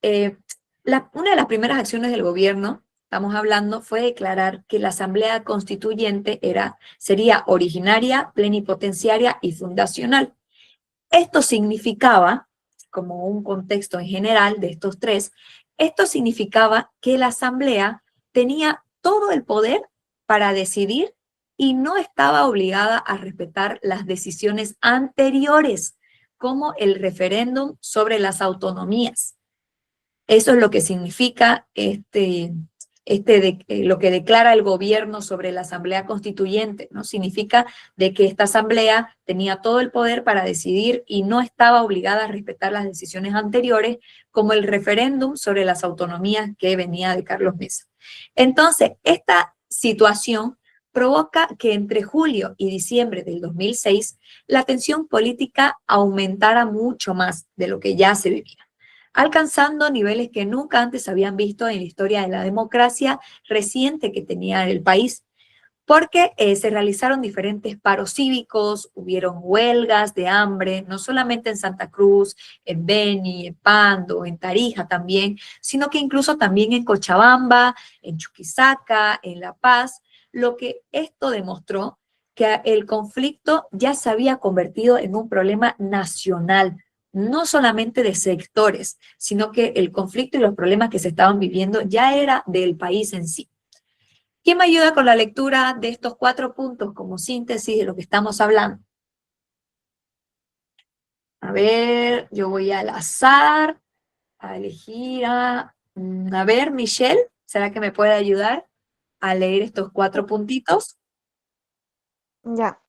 una de las primeras acciones del gobierno, estamos hablando, fue declarar que la Asamblea Constituyente sería originaria, plenipotenciaria y fundacional. Esto significaba, como un contexto en general de estos 3, esto significaba que la Asamblea tenía todo el poder para decidir y no estaba obligada a respetar las decisiones anteriores, como el referéndum sobre las autonomías. Eso es lo que significa lo que declara el gobierno sobre la Asamblea Constituyente, ¿no? Significa de que esta Asamblea tenía todo el poder para decidir y no estaba obligada a respetar las decisiones anteriores, como el referéndum sobre las autonomías que venía de Carlos Mesa. Entonces, esta situación provoca que entre julio y diciembre del 2006 la tensión política aumentara mucho más de lo que ya se vivía, alcanzando niveles que nunca antes habían visto en la historia de la democracia reciente que tenía el país, porque se realizaron diferentes paros cívicos, hubieron huelgas de hambre, no solamente en Santa Cruz, en Beni, en Pando, en Tarija también, sino que incluso también en Cochabamba, en Chuquisaca, en La Paz, lo que esto demostró que el conflicto ya se había convertido en un problema nacional, no solamente de sectores, sino que el conflicto y los problemas que se estaban viviendo ya era del país en sí. ¿Quién me ayuda con la lectura de estos 4 puntos como síntesis de lo que estamos hablando? A ver, yo voy al azar, a elegir a ver, Michelle, ¿será que me puede ayudar a leer estos 4 puntitos? Ya.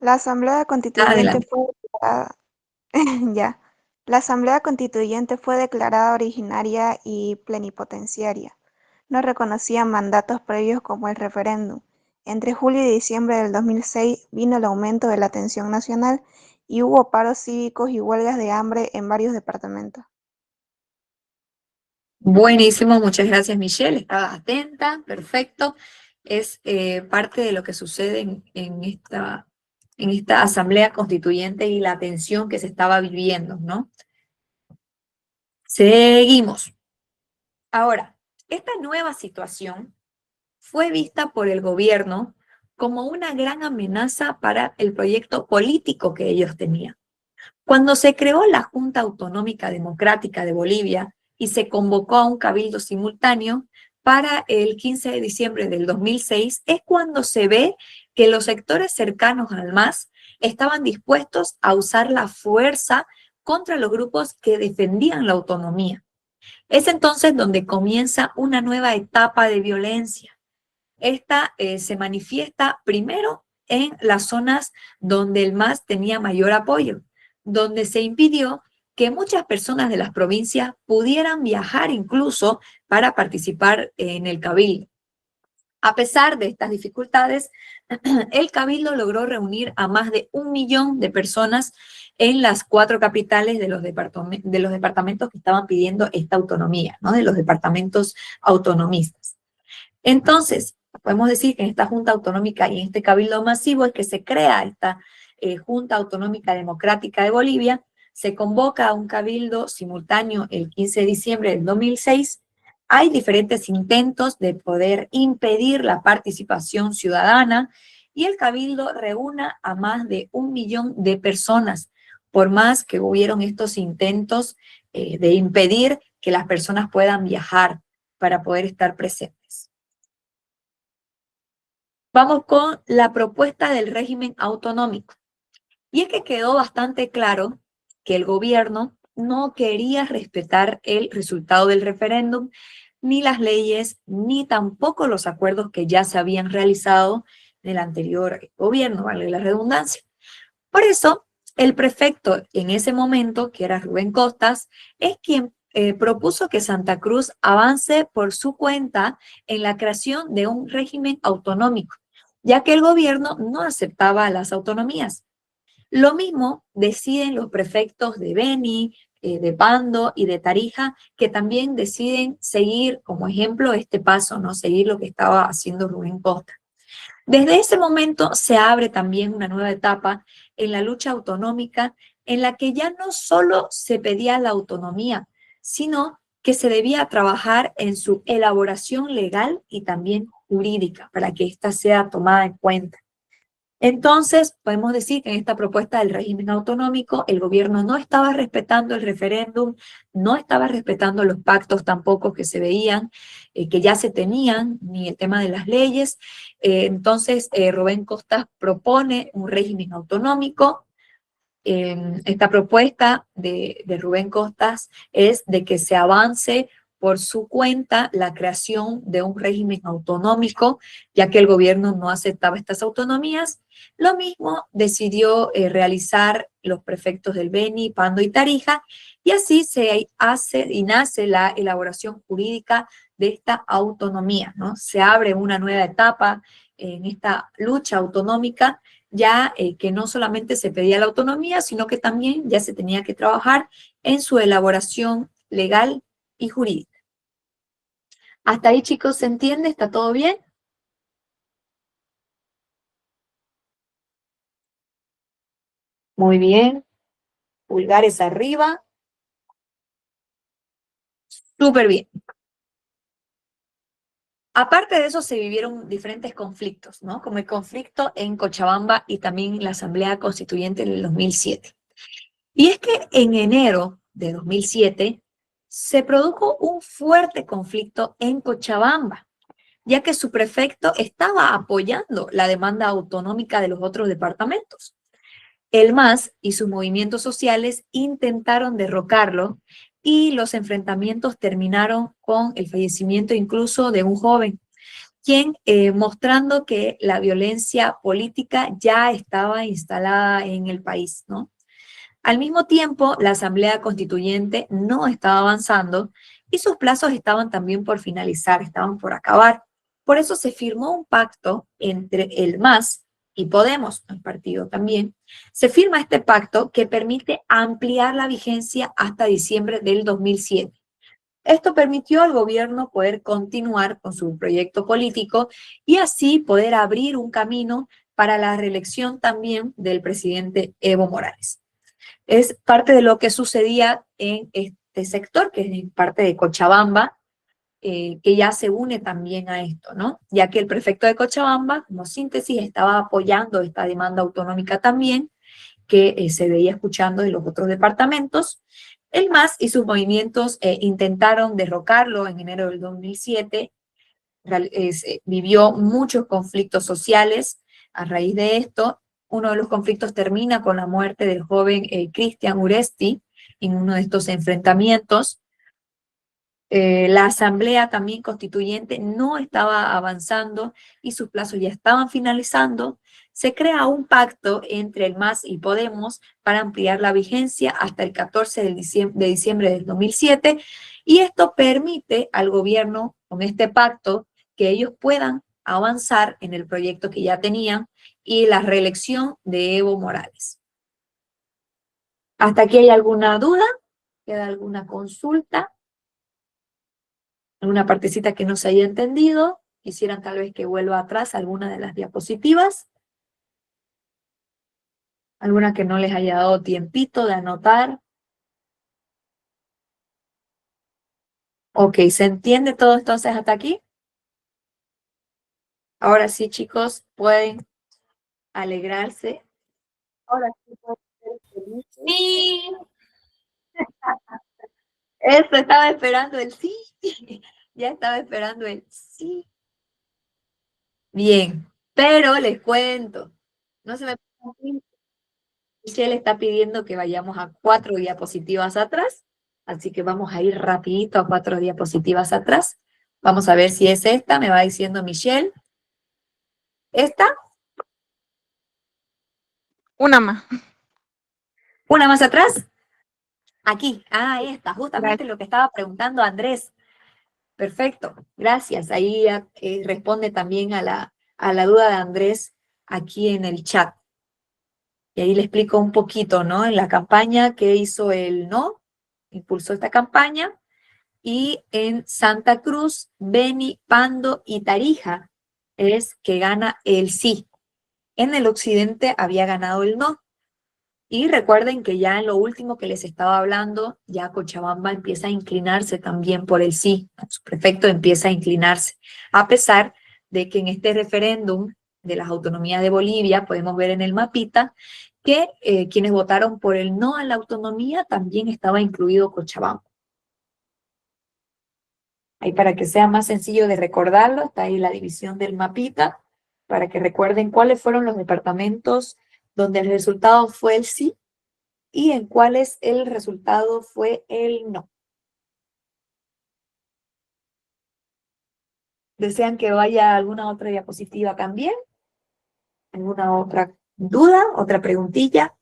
La Asamblea Constituyente Adelante. fue declarada. Ya. La Asamblea Constituyente fue declarada originaria y plenipotenciaria. No reconocía mandatos previos como el referéndum. Entre julio y diciembre del 2006 vino el aumento de la tensión nacional y hubo paros cívicos y huelgas de hambre en varios departamentos. Buenísimo, muchas gracias, Michelle. Estaba atenta, perfecto. Es parte de lo que sucede en esta Asamblea Constituyente y la tensión que se estaba viviendo, ¿no? Seguimos. Ahora, esta nueva situación fue vista por el gobierno como una gran amenaza para el proyecto político que ellos tenían. Cuando se creó la Junta Autonómica Democrática de Bolivia y se convocó a un cabildo simultáneo para el 15 de diciembre del 2006, es cuando se ve que los sectores cercanos al MAS estaban dispuestos a usar la fuerza contra los grupos que defendían la autonomía. Es entonces donde comienza una nueva etapa de violencia. Esta se manifiesta primero en las zonas donde el MAS tenía mayor apoyo, donde se impidió que muchas personas de las provincias pudieran viajar incluso para participar en el cabildo. A pesar de estas dificultades, el cabildo logró reunir a más de 1 millón de personas en las 4 capitales de los departamentos que estaban pidiendo esta autonomía, ¿no? De los departamentos autonomistas. Entonces, podemos decir que en esta Junta Autonómica y en este cabildo masivo es que se crea esta Junta Autonómica Democrática de Bolivia, se convoca a un cabildo simultáneo el 15 de diciembre del 2006. Hay diferentes intentos de poder impedir la participación ciudadana y el cabildo reúna a más de 1 millón de personas, por más que hubieron estos intentos de impedir que las personas puedan viajar para poder estar presentes. Vamos con la propuesta del régimen autonómico. Y es que quedó bastante claro que el gobierno no quería respetar el resultado del referéndum, ni las leyes, ni tampoco los acuerdos que ya se habían realizado en el anterior gobierno, vale la redundancia. Por eso, el prefecto en ese momento, que era Rubén Costas, es quien propuso que Santa Cruz avance por su cuenta en la creación de un régimen autonómico, ya que el gobierno no aceptaba las autonomías. Lo mismo deciden los prefectos de Beni, de Pando y de Tarija, que también deciden seguir como ejemplo este paso, ¿no? Seguir lo que estaba haciendo Rubén Costa. Desde ese momento se abre también una nueva etapa en la lucha autonómica en la que ya no solo se pedía la autonomía, sino que se debía trabajar en su elaboración legal y también jurídica para que ésta sea tomada en cuenta. Entonces, podemos decir que en esta propuesta del régimen autonómico, el gobierno no estaba respetando el referéndum, no estaba respetando los pactos tampoco que se veían, que ya se tenían, ni el tema de las leyes. Entonces, Rubén Costas propone un régimen autonómico. Esta propuesta de Rubén Costas es de que se avance por su cuenta la creación de un régimen autonómico, ya que el gobierno no aceptaba estas autonomías. Lo mismo decidió realizar los prefectos del Beni, Pando y Tarija, y así se hace y nace la elaboración jurídica de esta autonomía, ¿no? Se abre una nueva etapa en esta lucha autonómica, ya que no solamente se pedía la autonomía, sino que también ya se tenía que trabajar en su elaboración legal y jurídica. ¿Hasta ahí, chicos, se entiende? ¿Está todo bien? Muy bien. Pulgares arriba. Súper bien. Aparte de eso, se vivieron diferentes conflictos, ¿no? Como el conflicto en Cochabamba y también la Asamblea Constituyente del 2007. Y es que en enero de 2007 se produjo un fuerte conflicto en Cochabamba, ya que su prefecto estaba apoyando la demanda autonómica de los otros departamentos. El MAS y sus movimientos sociales intentaron derrocarlo y los enfrentamientos terminaron con el fallecimiento incluso de un joven, quien mostrando que la violencia política ya estaba instalada en el país, ¿no? Al mismo tiempo, la Asamblea Constituyente no estaba avanzando y sus plazos estaban también por finalizar, estaban por acabar. Por eso se firmó un pacto entre el MAS y Podemos, el partido también. Se firma este pacto que permite ampliar la vigencia hasta diciembre del 2007. Esto permitió al gobierno poder continuar con su proyecto político y así poder abrir un camino para la reelección también del presidente Evo Morales. Es parte de lo que sucedía en este sector, que es parte de Cochabamba, que ya se une también a esto, ¿no? Ya que el prefecto de Cochabamba, como síntesis, estaba apoyando esta demanda autonómica también, que se veía escuchando de los otros departamentos. El MAS y sus movimientos intentaron derrocarlo en enero del 2007, vivió muchos conflictos sociales a raíz de esto. Uno de los conflictos termina con la muerte del joven Cristian Uresti en uno de estos enfrentamientos. La asamblea también constituyente no estaba avanzando y sus plazos ya estaban finalizando. Se crea un pacto entre el MAS y Podemos para ampliar la vigencia hasta el 14 de diciembre del 2007, y esto permite al gobierno, con este pacto, que ellos puedan avanzar en el proyecto que ya tenían y la reelección de Evo Morales. ¿Hasta aquí hay alguna duda? ¿Queda alguna consulta? ¿Alguna partecita que no se haya entendido? ¿Quisieran tal vez que vuelva atrás alguna de las diapositivas? ¿Alguna que no les haya dado tiempito de anotar? Ok, ¿se entiende todo entonces hasta aquí? Ahora sí, chicos, pueden alegrarse. Ahora sí pueden ser felices. ¡Sí! Eso, estaba esperando el sí. Ya estaba esperando el sí. Bien, pero les cuento. No se me pongan tristes. Michelle está pidiendo que vayamos a 4 diapositivas atrás, así que vamos a ir rapidito a 4 diapositivas atrás. Vamos a ver si es esta, me va diciendo Michelle. ¿Esta? Una más. ¿Una más atrás? Aquí, esta, justamente Gracias. lo que estaba preguntando Andrés. Perfecto, gracias. Ahí responde también a la duda de Andrés aquí en el chat. Y ahí le explico un poquito, ¿no? En la campaña que hizo el no, impulsó esta campaña, y en Santa Cruz, Beni, Pando y Tarija es que gana el sí. En el occidente había ganado el no. Y recuerden que ya en lo último que les estaba hablando, ya Cochabamba empieza a inclinarse también por el sí. Su prefecto empieza a inclinarse, a pesar de que en este referéndum de las autonomías de Bolivia, podemos ver en el mapita, que quienes votaron por el no a la autonomía también estaba incluido Cochabamba. Ahí para que sea más sencillo de recordarlo, está ahí la división del mapita, para que recuerden cuáles fueron los departamentos donde el resultado fue el sí y en cuáles el resultado fue el no. ¿Desean que vaya a alguna otra diapositiva también? ¿Alguna otra duda? ¿Otra preguntilla?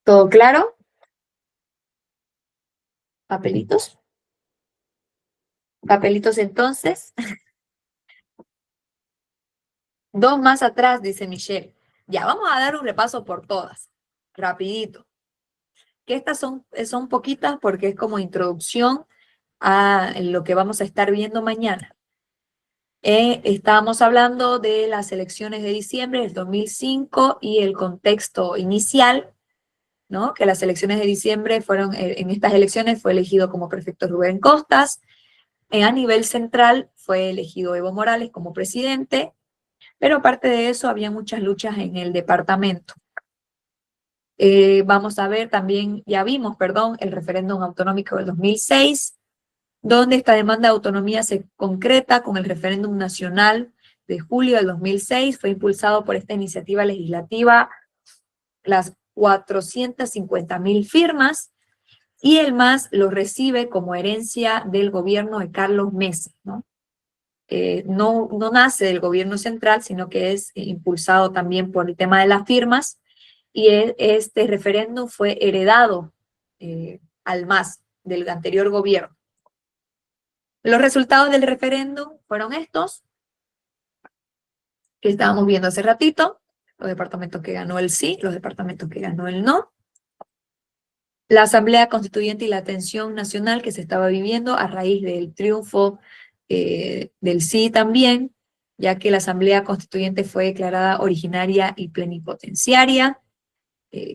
¿Todo claro? ¿Papelitos? ¿Papelitos entonces? 2 más atrás, dice Michelle. Ya, vamos a dar un repaso por todas, rapidito. Que estas son poquitas porque es como introducción a lo que vamos a estar viendo mañana. Estábamos hablando de las elecciones de diciembre del 2005 y el contexto inicial, ¿no? Que las elecciones de diciembre fueron, en estas elecciones fue elegido como prefecto Rubén Costas. A nivel central fue elegido Evo Morales como presidente, pero aparte de eso había muchas luchas en el departamento. Vamos a ver también, ya vimos, perdón, el referéndum autonómico del 2006, donde esta demanda de autonomía se concreta con el referéndum nacional de julio del 2006, fue impulsado por esta iniciativa legislativa, las 450.000 firmas, y el MAS lo recibe como herencia del gobierno de Carlos Mesa, ¿no? No nace del gobierno central, sino que es impulsado también por el tema de las firmas, y este referéndum fue heredado al MAS del anterior gobierno. Los resultados del referéndum fueron estos, que estábamos viendo hace ratito, los departamentos que ganó el sí, los departamentos que ganó el no, la Asamblea Constituyente y la tensión nacional que se estaba viviendo a raíz del triunfo del sí también, ya que la Asamblea Constituyente fue declarada originaria y plenipotenciaria.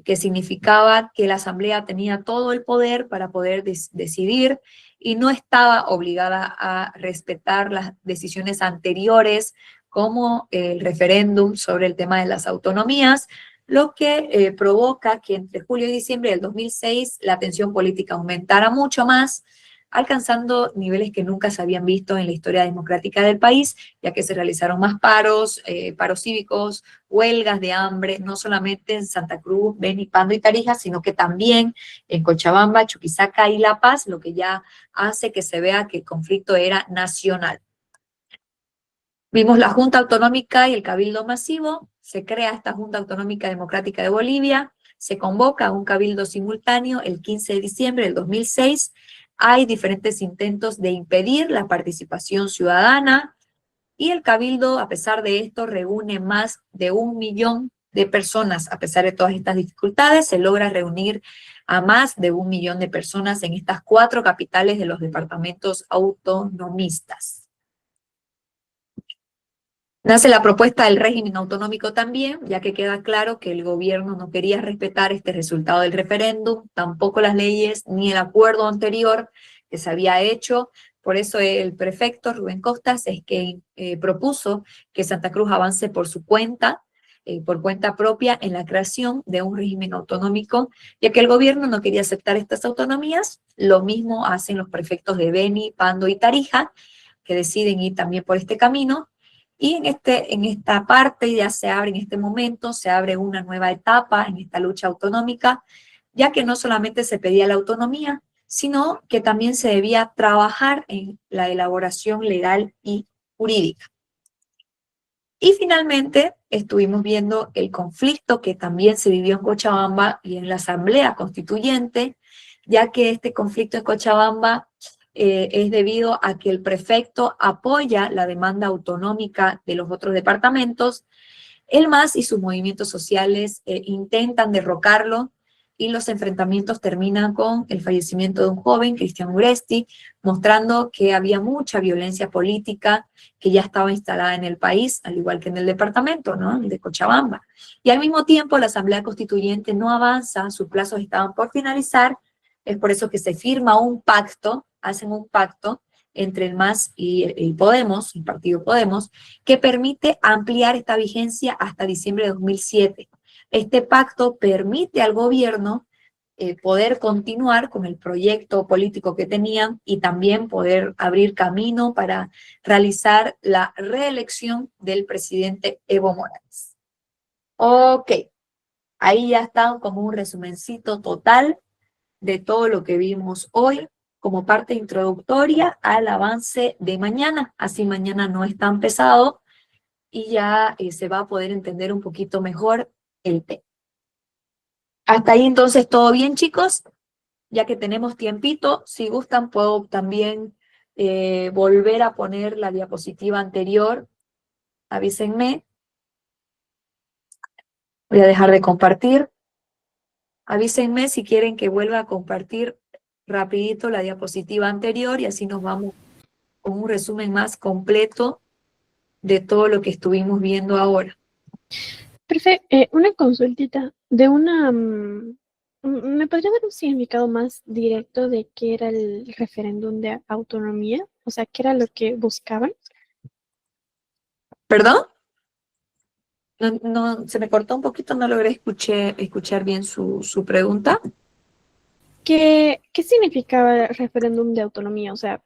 que significaba que la Asamblea tenía todo el poder para poder decidir y no estaba obligada a respetar las decisiones anteriores, como el referéndum sobre el tema de las autonomías, lo que provoca que entre julio y diciembre del 2006 la tensión política aumentara mucho más, alcanzando niveles que nunca se habían visto en la historia democrática del país, ya que se realizaron más paros, paros cívicos, huelgas de hambre, no solamente en Santa Cruz, Beni, Pando y Tarija, sino que también en Cochabamba, Chuquisaca y La Paz, lo que ya hace que se vea que el conflicto era nacional. Vimos la Junta Autonómica y el Cabildo Masivo, se crea esta Junta Autonómica Democrática de Bolivia, se convoca a un cabildo simultáneo el 15 de diciembre del 2006, hay diferentes intentos de impedir la participación ciudadana y el cabildo, a pesar de esto, reúne más de 1 millón de personas. A pesar de todas estas dificultades, se logra reunir a más de 1 millón de personas en estas 4 capitales de los departamentos autonomistas. Nace la propuesta del régimen autonómico también, ya que queda claro que el gobierno no quería respetar este resultado del referéndum, tampoco las leyes ni el acuerdo anterior que se había hecho. Por eso el prefecto Rubén Costas es que propuso que Santa Cruz avance por su cuenta, por cuenta propia, en la creación de un régimen autonómico, ya que el gobierno no quería aceptar estas autonomías. Lo mismo hacen los prefectos de Beni, Pando y Tarija, que deciden ir también por este camino. Y en esta parte ya se abre, en este momento, se abre una nueva etapa en esta lucha autonómica, ya que no solamente se pedía la autonomía, sino que también se debía trabajar en la elaboración legal y jurídica. Y finalmente estuvimos viendo el conflicto que también se vivió en Cochabamba y en la Asamblea Constituyente, ya que este conflicto en Cochabamba es debido a que el prefecto apoya la demanda autonómica de los otros departamentos. El MAS y sus movimientos sociales intentan derrocarlo y los enfrentamientos terminan con el fallecimiento de un joven, Cristian Uresti, mostrando que había mucha violencia política que ya estaba instalada en el país, al igual que en el departamento, ¿no? El de Cochabamba. Y al mismo tiempo la Asamblea Constituyente no avanza, sus plazos estaban por finalizar, es por eso que se firma un pacto, hacen un pacto entre el MAS y Podemos, el partido Podemos, que permite ampliar esta vigencia hasta diciembre de 2007. Este pacto permite al gobierno poder continuar con el proyecto político que tenían y también poder abrir camino para realizar la reelección del presidente Evo Morales. Ok, ahí ya está como un resumencito total de todo lo que vimos hoy como parte introductoria al avance de mañana. Así mañana no es tan pesado y ya se va a poder entender un poquito mejor el tema. Hasta ahí entonces todo bien, chicos. Ya que tenemos tiempito, si gustan puedo también volver a poner la diapositiva anterior. Avísenme. Voy a dejar de compartir. Avísenme si quieren que vuelva a compartir rapidito la diapositiva anterior y así nos vamos con un resumen más completo de todo lo que estuvimos viendo ahora. Perfecto. Una consultita de una... ¿me podría dar un significado más directo de qué era el referéndum de autonomía? O sea, ¿qué era lo que buscaban? ¿Perdón? No, se me cortó un poquito, no logré escuchar bien su pregunta. ¿Qué significaba el referéndum de autonomía? O sea,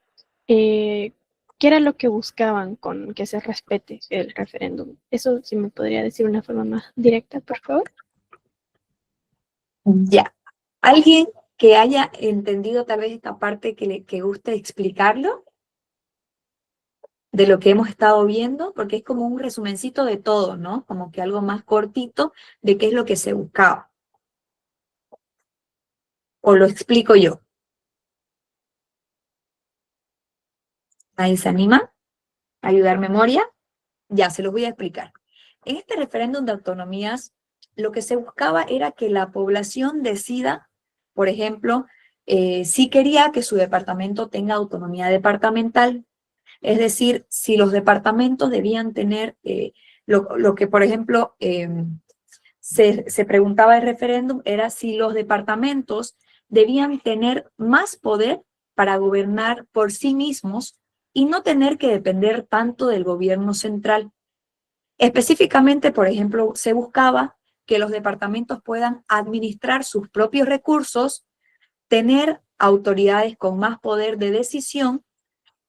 ¿qué era lo que buscaban con que se respete el referéndum? Eso sí me podría decir de una forma más directa, por favor. Ya. ¿Alguien que haya entendido tal vez esta parte que guste explicarlo? De lo que hemos estado viendo, porque es como un resumencito de todo, ¿no? Como que algo más cortito de qué es lo que se buscaba. ¿O lo explico yo? ¿Nadie se anima a ayudar memoria? Ya, se los voy a explicar. En este referéndum de autonomías, lo que se buscaba era que la población decida, por ejemplo, si quería que su departamento tenga autonomía departamental. Es decir, si los departamentos debían tener lo que, por ejemplo, se preguntaba el referéndum era si los departamentos debían tener más poder para gobernar por sí mismos y no tener que depender tanto del gobierno central. Específicamente, por ejemplo, se buscaba que los departamentos puedan administrar sus propios recursos, tener autoridades con más poder de decisión,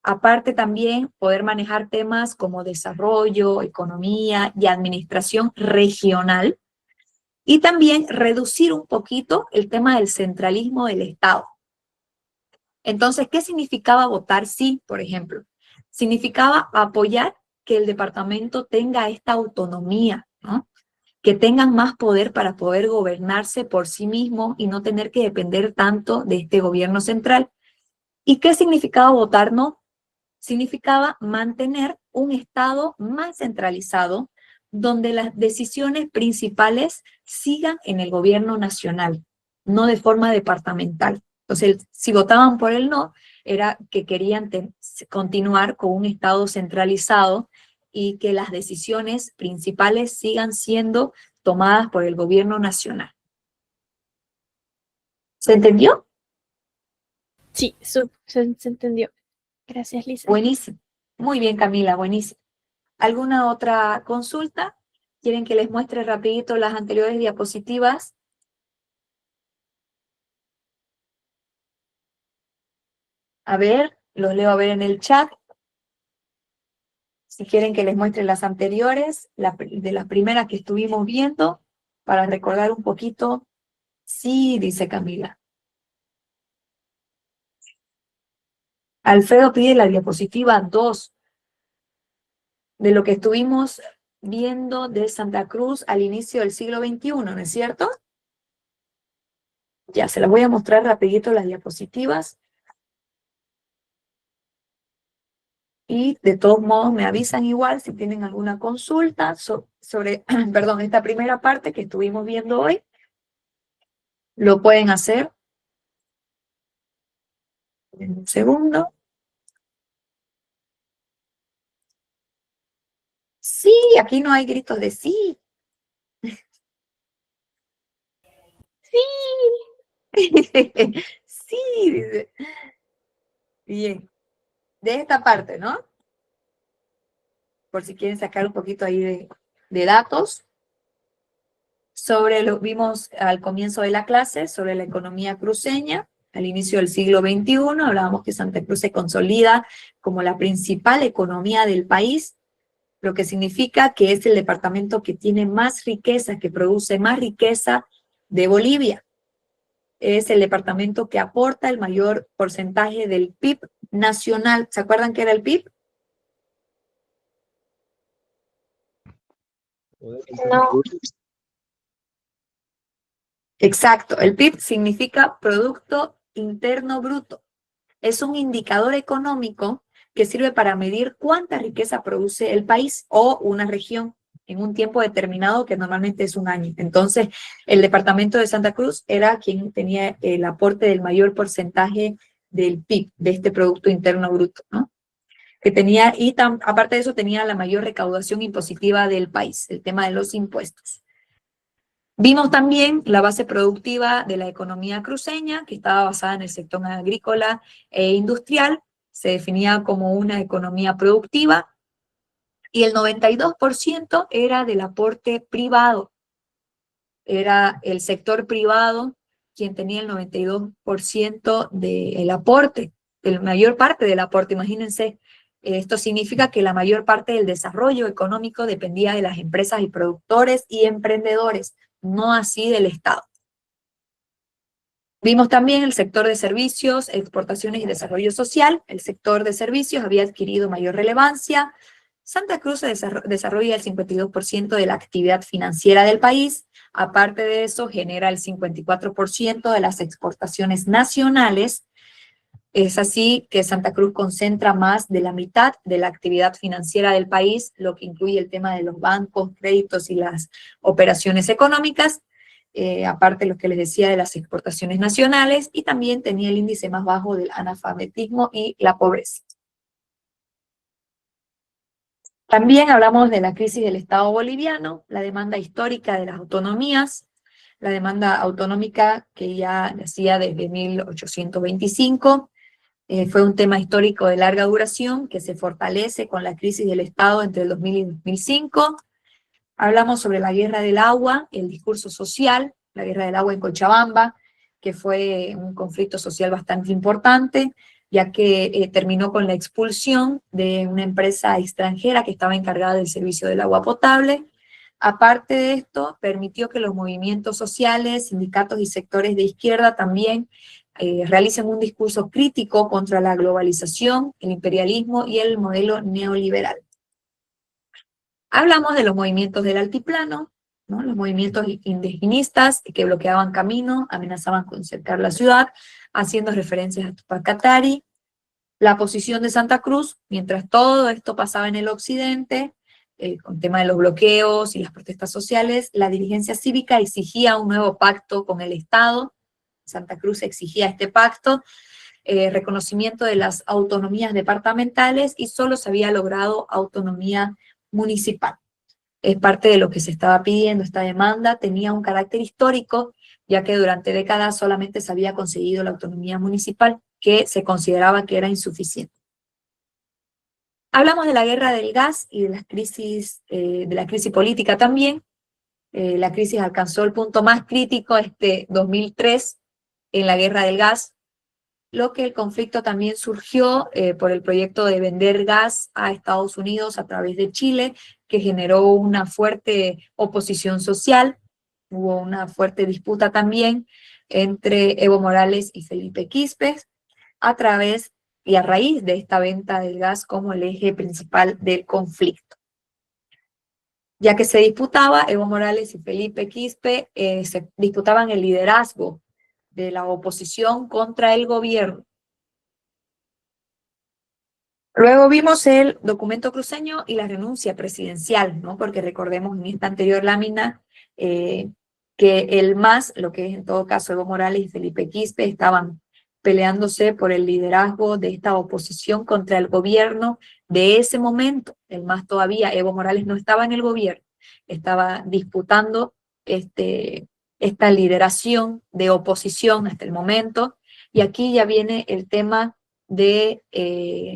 aparte también poder manejar temas como desarrollo, economía y administración regional, y también reducir un poquito el tema del centralismo del Estado. Entonces, ¿qué significaba votar sí, por ejemplo? Significaba apoyar que el departamento tenga esta autonomía, ¿no? Que tengan más poder para poder gobernarse por sí mismo y no tener que depender tanto de este gobierno central. ¿Y qué significaba votar no? Significaba mantener un Estado más centralizado, donde las decisiones principales sigan en el gobierno nacional, no de forma departamental. Entonces, si votaban por el no, era que querían continuar con un Estado centralizado y que las decisiones principales sigan siendo tomadas por el gobierno nacional. ¿Se entendió? Sí, se entendió. Gracias, Lisa. Buenísimo. Muy bien, Camila, buenísimo. ¿Alguna otra consulta? ¿Quieren que les muestre rapidito las anteriores diapositivas? A ver, los leo a ver en el chat. Si quieren que les muestre las anteriores, de las primeras que estuvimos viendo, para recordar un poquito. Sí, dice Camila. Alfredo pide la diapositiva 2 de lo que estuvimos viendo de Santa Cruz al inicio del siglo XXI, ¿no es cierto? Ya, se las voy a mostrar rapidito las diapositivas. Y de todos modos me avisan igual si tienen alguna consulta sobre, perdón, esta primera parte que estuvimos viendo hoy. Lo pueden hacer. En un segundo. Sí, aquí no hay gritos de sí. Sí. Sí, dice. Bien. De esta parte, ¿no? Por si quieren sacar un poquito ahí de datos. Sobre lo vimos al comienzo de la clase, sobre la economía cruceña. Al inicio del siglo XXI hablábamos que Santa Cruz se consolida como la principal economía del país, lo que significa que es el departamento que tiene más riqueza, que produce más riqueza de Bolivia. Es el departamento que aporta el mayor porcentaje del PIB nacional. ¿Se acuerdan qué era el PIB? No. Exacto, el PIB significa Producto Interno Bruto. Es un indicador económico que sirve para medir cuánta riqueza produce el país o una región en un tiempo determinado que normalmente es un año. Entonces, el departamento de Santa Cruz era quien tenía el aporte del mayor porcentaje del PIB, de este Producto Interno Bruto, ¿no? Que tenía, y aparte de eso, tenía la mayor recaudación impositiva del país, el tema de los impuestos. Vimos también la base productiva de la economía cruceña, que estaba basada en el sector agrícola e industrial. Se definía como una economía productiva y el 92% era del aporte privado. Era el sector privado quien tenía el 92% del aporte, la mayor parte del aporte. Imagínense, esto significa que la mayor parte del desarrollo económico dependía de las empresas y productores y emprendedores, no así del Estado. Vimos también el sector de servicios, exportaciones y desarrollo social. El sector de servicios había adquirido mayor relevancia. Santa Cruz desarrolla el 52% de la actividad financiera del país. Aparte de eso, genera el 54% de las exportaciones nacionales. Es así que Santa Cruz concentra más de la mitad de la actividad financiera del país, lo que incluye el tema de los bancos, créditos y las operaciones económicas. Aparte lo que les decía de las exportaciones nacionales, y también tenía el índice más bajo del analfabetismo y la pobreza. También hablamos de la crisis del Estado boliviano, la demanda histórica de las autonomías, la demanda autonómica que ya nacía desde 1825, fue un tema histórico de larga duración que se fortalece con la crisis del Estado entre el 2000 y 2005. Hablamos sobre la guerra del agua, el discurso social, la guerra del agua en Cochabamba, que fue un conflicto social bastante importante, ya que terminó con la expulsión de una empresa extranjera que estaba encargada del servicio del agua potable. Aparte de esto, permitió que los movimientos sociales, sindicatos y sectores de izquierda también realicen un discurso crítico contra la globalización, el imperialismo y el modelo neoliberal. Hablamos de los movimientos del altiplano, ¿no? Los movimientos indigenistas que bloqueaban camino, amenazaban con cercar la ciudad, haciendo referencias a Tupac Katari. La posición de Santa Cruz, mientras todo esto pasaba en el occidente, con el tema de los bloqueos y las protestas sociales, la dirigencia cívica exigía un nuevo pacto con el Estado. Santa Cruz exigía este pacto, reconocimiento de las autonomías departamentales, y solo se había logrado autonomía municipal. Es parte de lo que se estaba pidiendo. Esta demanda tenía un carácter histórico, ya que durante décadas solamente se había conseguido la autonomía municipal, que se consideraba que era insuficiente. Hablamos de la guerra del gas y de la crisis política también. La crisis alcanzó el punto más crítico 2003 en la guerra del gas, lo que el conflicto también surgió por el proyecto de vender gas a Estados Unidos a través de Chile, que generó una fuerte oposición social. Hubo una fuerte disputa también entre Evo Morales y Felipe Quispe a través y a raíz de esta venta del gas como el eje principal del conflicto. Ya que se disputaba, Evo Morales y Felipe Quispe se disputaban el liderazgo de la oposición contra el gobierno. Luego vimos el documento cruceño y la renuncia presidencial, ¿no? Porque recordemos en esta anterior lámina que el MAS, lo que es en todo caso Evo Morales y Felipe Quispe, estaban peleándose por el liderazgo de esta oposición contra el gobierno de ese momento. El MAS todavía, Evo Morales no estaba en el gobierno, estaba disputando esta lideración de oposición hasta el momento, y aquí ya viene el tema de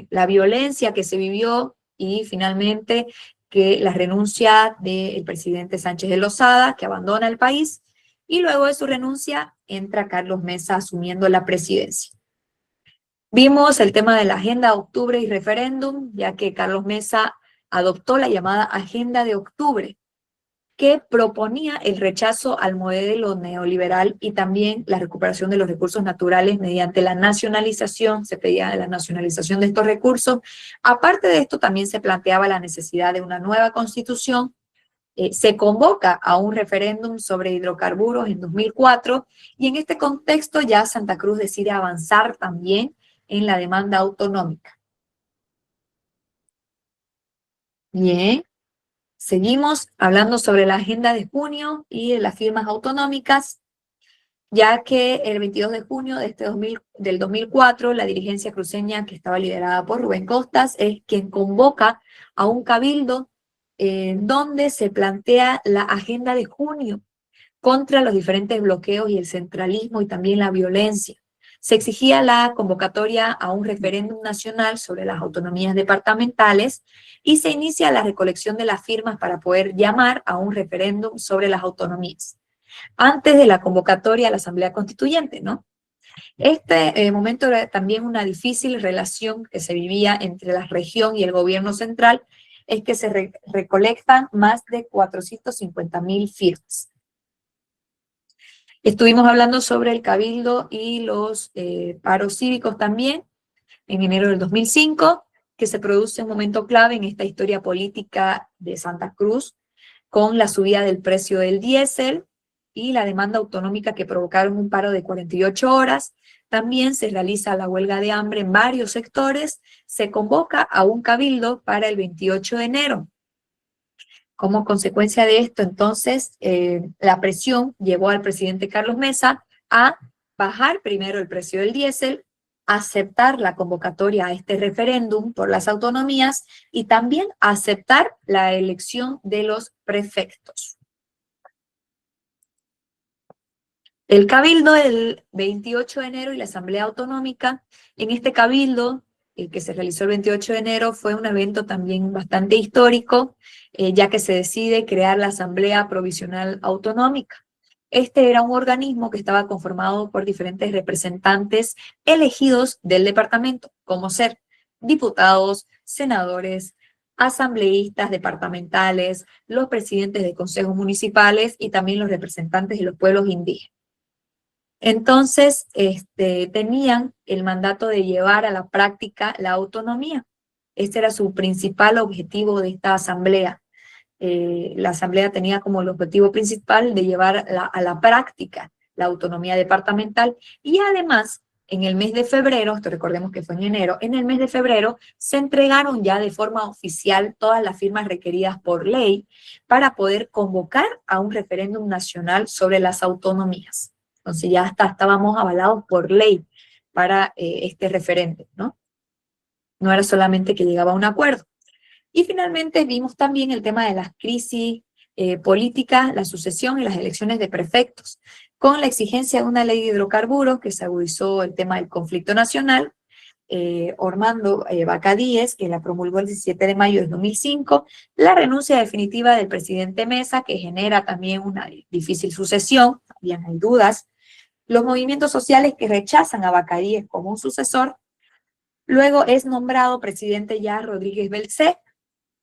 la violencia que se vivió y finalmente que la renuncia del presidente Sánchez de Lozada, que abandona el país, y luego de su renuncia entra Carlos Mesa asumiendo la presidencia. Vimos el tema de la Agenda de Octubre y referéndum, ya que Carlos Mesa adoptó la llamada Agenda de Octubre, que proponía el rechazo al modelo neoliberal y también la recuperación de los recursos naturales mediante la nacionalización. Se pedía la nacionalización de estos recursos. Aparte de esto, también se planteaba la necesidad de una nueva constitución. Se convoca a un referéndum sobre hidrocarburos en 2004, y en este contexto ya Santa Cruz decide avanzar también en la demanda autonómica. Bien. Seguimos hablando sobre la agenda de junio y de las firmas autonómicas, ya que el 22 de junio del 2004, la dirigencia cruceña, que estaba liderada por Rubén Costas, es quien convoca a un cabildo donde se plantea la agenda de junio contra los diferentes bloqueos y el centralismo y también la violencia. Se exigía la convocatoria a un referéndum nacional sobre las autonomías departamentales y se inicia la recolección de las firmas para poder llamar a un referéndum sobre las autonomías, antes de la convocatoria a la Asamblea Constituyente, ¿no? Este momento era también una difícil relación que se vivía entre la región y el gobierno central, es que se recolectan más de 450.000 firmas. Estuvimos hablando sobre el cabildo y los paros cívicos también, en enero del 2005, que se produce un momento clave en esta historia política de Santa Cruz, con la subida del precio del diésel y la demanda autonómica que provocaron un paro de 48 horas. También se realiza la huelga de hambre en varios sectores. Se convoca a un cabildo para el 28 de enero. Como consecuencia de esto, entonces, la presión llevó al presidente Carlos Mesa a bajar primero el precio del diésel, aceptar la convocatoria a este referéndum por las autonomías y también aceptar la elección de los prefectos. El Cabildo del 28 de enero y la Asamblea Autonómica, en este Cabildo, el que se realizó el 28 de enero, fue un evento también bastante histórico, ya que se decide crear la Asamblea Provisional Autonómica. Este era un organismo que estaba conformado por diferentes representantes elegidos del departamento, como ser diputados, senadores, asambleístas departamentales, los presidentes de consejos municipales y también los representantes de los pueblos indígenas. Entonces, tenían el mandato de llevar a la práctica la autonomía. Este era su principal objetivo de esta asamblea. La asamblea tenía como el objetivo principal de llevar a la práctica la autonomía departamental y además en el mes de febrero, esto recordemos que fue en enero, en el mes de febrero se entregaron ya de forma oficial todas las firmas requeridas por ley para poder convocar a un referéndum nacional sobre las autonomías. Entonces ya estábamos avalados por ley para este referéndum, ¿no? No era solamente que llegaba a un acuerdo. Y finalmente vimos también el tema de las crisis políticas, la sucesión y las elecciones de prefectos, con la exigencia de una ley de hidrocarburos que se agudizó el tema del conflicto nacional. Ormando Vaca Díez, que la promulgó el 17 de mayo de 2005, la renuncia definitiva del presidente Mesa, que genera también una difícil sucesión, también hay dudas, los movimientos sociales que rechazan a Vaca Díez como un sucesor. Luego es nombrado presidente ya Rodríguez Belcé,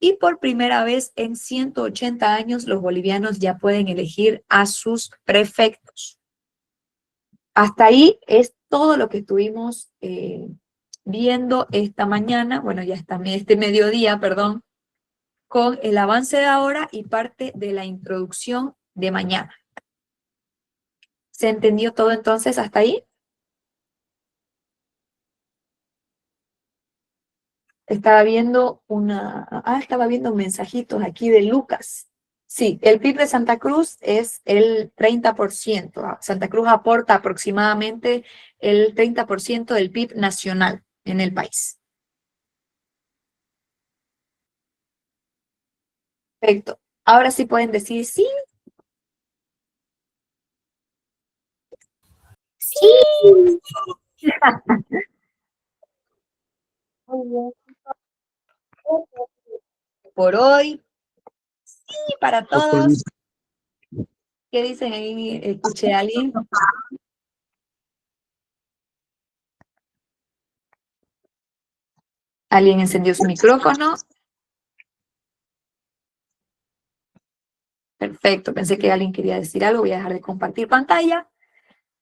y por primera vez en 180 años los bolivianos ya pueden elegir a sus prefectos. Hasta ahí es todo lo que estuvimos viendo esta mañana, bueno, ya está este mediodía, perdón, con el avance de ahora y parte de la introducción de mañana. ¿Se entendió todo entonces hasta ahí? Estaba viendo mensajitos aquí de Lucas. Sí, el PIB de Santa Cruz es el 30%. Santa Cruz aporta aproximadamente el 30% del PIB nacional en el país. Perfecto. Ahora sí pueden decir sí. Sí. Muy bien. Por hoy. Sí, para todos. ¿Qué dicen ahí? Escuché a alguien. Alguien encendió su micrófono. Perfecto, pensé que alguien quería decir algo. Voy a dejar de compartir pantalla.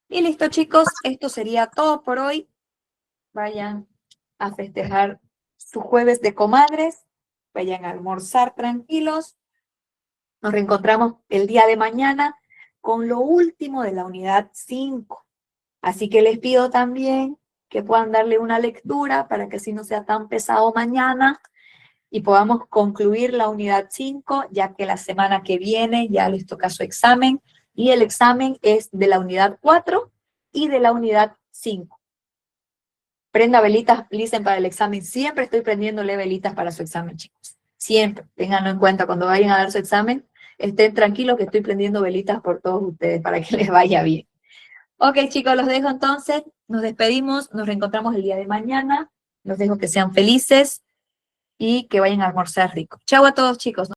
Y listo, chicos. Esto sería todo por hoy. Vayan a festejar su jueves de comadres. Vayan a almorzar tranquilos. Nos reencontramos el día de mañana con lo último de la unidad 5. Así que les pido también que puedan darle una lectura para que así no sea tan pesado mañana y podamos concluir la unidad 5, ya que la semana que viene ya les toca su examen, y el examen es de la unidad 4 y de la unidad 5. Prenda velitas, listen para el examen. Siempre estoy prendiéndole velitas para su examen, chicos. Siempre, ténganlo en cuenta cuando vayan a dar su examen. Estén tranquilos que estoy prendiendo velitas por todos ustedes para que les vaya bien. Ok, chicos, los dejo entonces. Nos despedimos, nos reencontramos el día de mañana. Los dejo que sean felices y que vayan a almorzar rico. Chau a todos, chicos.